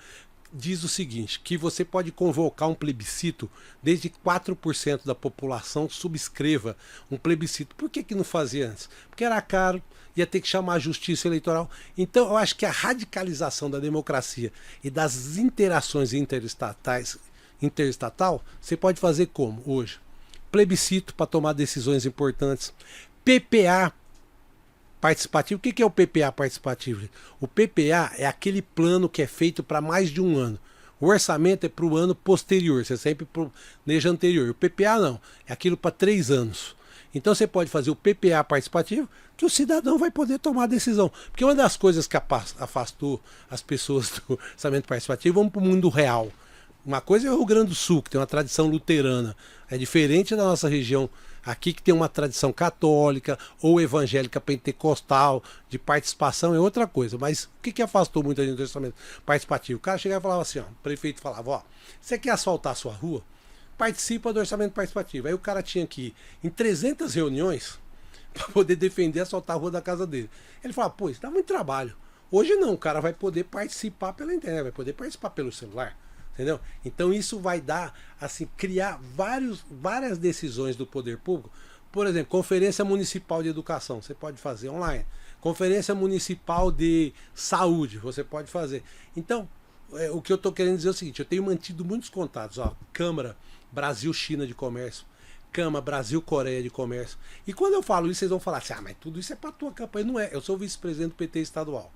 diz o seguinte, que você pode convocar um plebiscito desde 4% da população subscreva um plebiscito. Por que não fazia antes? Porque era caro, ia ter que chamar a justiça eleitoral. Então eu acho que a radicalização da democracia e das interações interestatal, você pode fazer como hoje? Plebiscito para tomar decisões importantes. PPA participativo. O que é o PPA participativo? O PPA é aquele plano que é feito para mais de um ano. O orçamento é para o ano posterior, você sempre planeja anterior. O PPA não, é aquilo para 3 anos. Então você pode fazer o PPA participativo, que o cidadão vai poder tomar a decisão. Porque uma das coisas que afastou as pessoas do orçamento participativo, vamos para o mundo real. Uma coisa é o Rio Grande do Sul, que tem uma tradição luterana. É diferente da nossa região aqui, que tem uma tradição católica ou evangélica pentecostal, de participação, é outra coisa. Mas o que afastou muita gente do orçamento participativo? O cara chegava e falava assim, ó, o prefeito falava, ó, você quer asfaltar a sua rua? Participa do orçamento participativo. Aí o cara tinha que ir em 300 reuniões para poder defender asfaltar a rua da casa dele. Ele falava, pô, isso dá muito trabalho. Hoje não, o cara vai poder participar pela internet, vai poder participar pelo celular. Entendeu? Então isso vai dar, assim, criar várias decisões do poder público. Por exemplo, conferência municipal de educação, você pode fazer online. Conferência municipal de saúde, você pode fazer. Então, o que eu estou querendo dizer é o seguinte, eu tenho mantido muitos contatos, ó, Câmara Brasil-China de Comércio, Câmara Brasil-Coreia de Comércio. E quando eu falo isso, vocês vão falar assim, mas tudo isso é para a tua campanha. Não é, eu sou vice-presidente do PT estadual.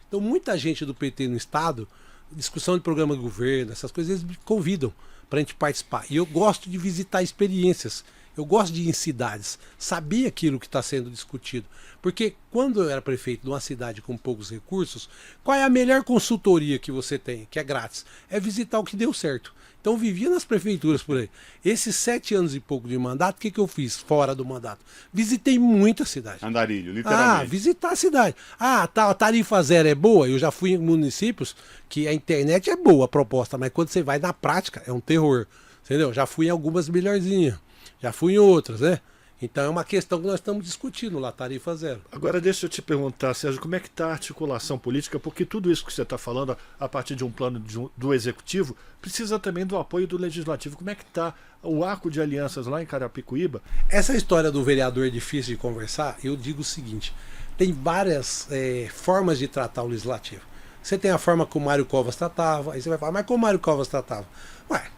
Então muita gente do PT no estado, discussão de programa de governo, essas coisas, eles me convidam para a gente participar. E eu gosto de visitar experiências, eu gosto de ir em cidades, saber aquilo que está sendo discutido. Porque quando eu era prefeito de uma cidade com poucos recursos, qual é a melhor consultoria que você tem, que é grátis? É visitar o que deu certo. Então eu vivia nas prefeituras por aí. Esses 7 anos e pouco de mandato, o que eu fiz fora do mandato? Visitei muita cidade. Andarilho, literalmente. Visitar a cidade. A tarifa zero é boa. Eu já fui em municípios que a internet é boa, a proposta, mas quando você vai na prática, é um terror. Entendeu? Já fui em algumas melhorzinhas. Já fui em outras, né? Então é uma questão que nós estamos discutindo lá, tarifa zero. Agora deixa eu te perguntar, Sérgio, como é que está a articulação política? Porque tudo isso que você está falando a partir de um plano do Executivo precisa também do apoio do Legislativo. Como é que está o arco de alianças lá em Carapicuíba? Essa história do vereador é difícil de conversar. Eu digo o seguinte, tem várias formas de tratar o Legislativo. Você tem a forma que o Mário Covas tratava, aí você vai falar, mas como o Mário Covas tratava? Ué,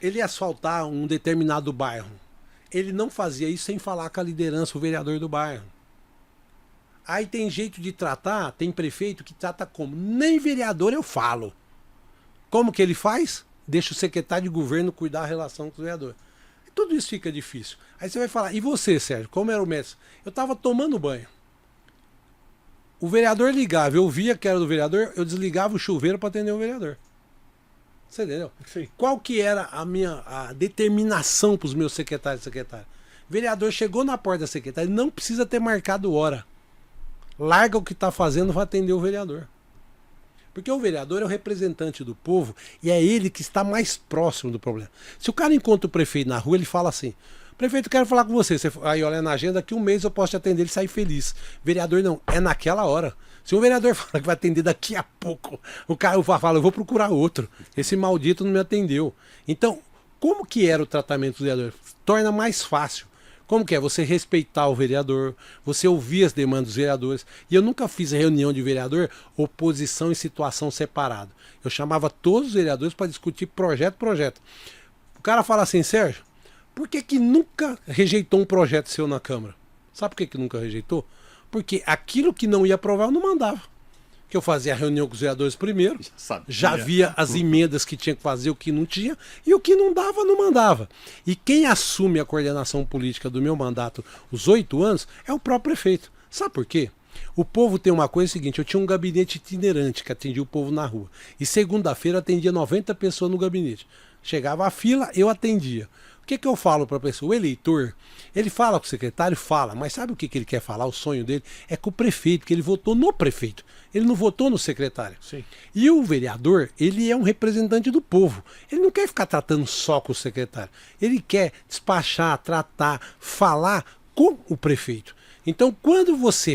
ele ia asfaltar um determinado bairro. Ele não fazia isso sem falar com a liderança, o vereador do bairro. Aí tem jeito de tratar, tem prefeito que trata como? Nem vereador eu falo. Como que ele faz? Deixa o secretário de governo cuidar da relação com o vereador. E tudo isso fica difícil. Aí você vai falar, e você, Sérgio, como era o mestre? Eu estava tomando banho. O vereador ligava, eu via que era do vereador, eu desligava o chuveiro para atender o vereador. Você entendeu? Sim. Qual que era a determinação para os meus secretários e secretárias? Vereador chegou na porta da secretária, não precisa ter marcado hora. Larga o que está fazendo, vai atender o vereador. Porque o vereador é o representante do povo e é ele que está mais próximo do problema. Se o cara encontra o prefeito na rua, ele fala assim, prefeito, quero falar com você. Aí olha na agenda, daqui um mês eu posso te atender, ele sai feliz. Vereador não, é naquela hora. Se um vereador fala que vai atender daqui a pouco, o cara fala, eu vou procurar outro. Esse maldito não me atendeu. Então, como que era o tratamento do vereador? Torna mais fácil. Como que é? Você respeitar o vereador, você ouvir as demandas dos vereadores. E eu nunca fiz reunião de vereador, oposição e situação separado. Eu chamava todos os vereadores para discutir projeto. O cara fala assim, Sérgio, por que nunca rejeitou um projeto seu na Câmara? Sabe por que nunca rejeitou? Porque aquilo que não ia aprovar eu não mandava. Que eu fazia a reunião com os vereadores primeiro, já via as emendas que tinha que fazer, o que não tinha, e o que não dava, não mandava. E quem assume a coordenação política do meu mandato, os 8 anos, é o próprio prefeito. Sabe por quê? O povo tem uma coisa seguinte, eu tinha um gabinete itinerante que atendia o povo na rua. E segunda-feira atendia 90 pessoas no gabinete. Chegava a fila, eu atendia. O que eu falo para a pessoa? O eleitor, ele fala com o secretário, fala, mas sabe o que ele quer falar? O sonho dele é com o prefeito, porque ele votou no prefeito. Ele não votou no secretário. Sim. E o vereador, ele é um representante do povo. Ele não quer ficar tratando só com o secretário. Ele quer despachar, tratar, falar com o prefeito. Então, quando você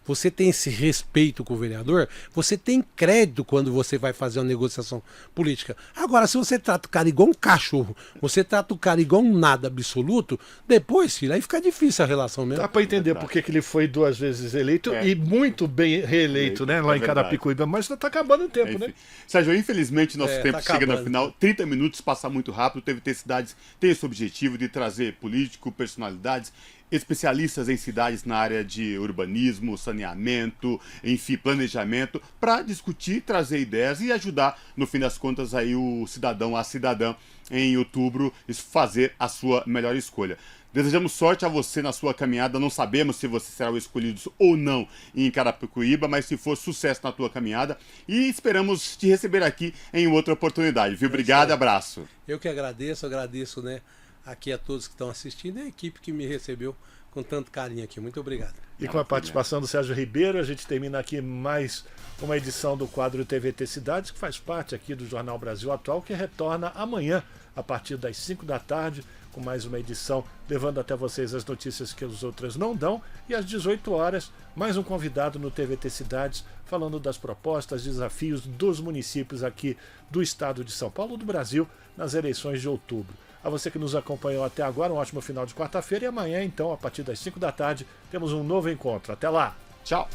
você tem esse respeito com o vereador, você tem crédito quando você vai fazer uma negociação política. Agora, se você trata o cara igual um cachorro, você trata o cara igual um nada absoluto, depois, filho, aí fica difícil a relação mesmo. Dá para entender por que ele foi 2 vezes eleito e muito bem reeleito, né? Lá em Carapicuíba, mas está acabando o tempo, né? Sérgio, infelizmente nosso tempo tá chega no acabando. final. 30 minutos passa muito rápido. TVT Cidades tem esse objetivo de trazer político, personalidades, especialistas em cidades na área de urbanismo, saneamento, enfim, planejamento, para discutir, trazer ideias e ajudar, no fim das contas, aí o cidadão, a cidadã, em outubro, fazer a sua melhor escolha. Desejamos sorte a você na sua caminhada. Não sabemos se você será o escolhido ou não em Carapicuíba, mas se for, sucesso na tua caminhada. E esperamos te receber aqui em outra oportunidade, viu? Obrigado, abraço. Eu que agradeço, né, aqui a todos que estão assistindo e a equipe que me recebeu com tanto carinho aqui. Muito obrigado. E com a participação do Sérgio Ribeiro, a gente termina aqui mais uma edição do quadro TVT Cidades, que faz parte aqui do Jornal Brasil Atual, que retorna amanhã, a partir das 5 da tarde, com mais uma edição, levando até vocês as notícias que as outras não dão. E às 18 horas, mais um convidado no TVT Cidades, falando das propostas, desafios dos municípios aqui do estado de São Paulo, do Brasil, nas eleições de outubro. A você que nos acompanhou até agora, um ótimo final de quarta-feira. E amanhã, então, a partir das 5 da tarde, temos um novo encontro. Até lá. Tchau.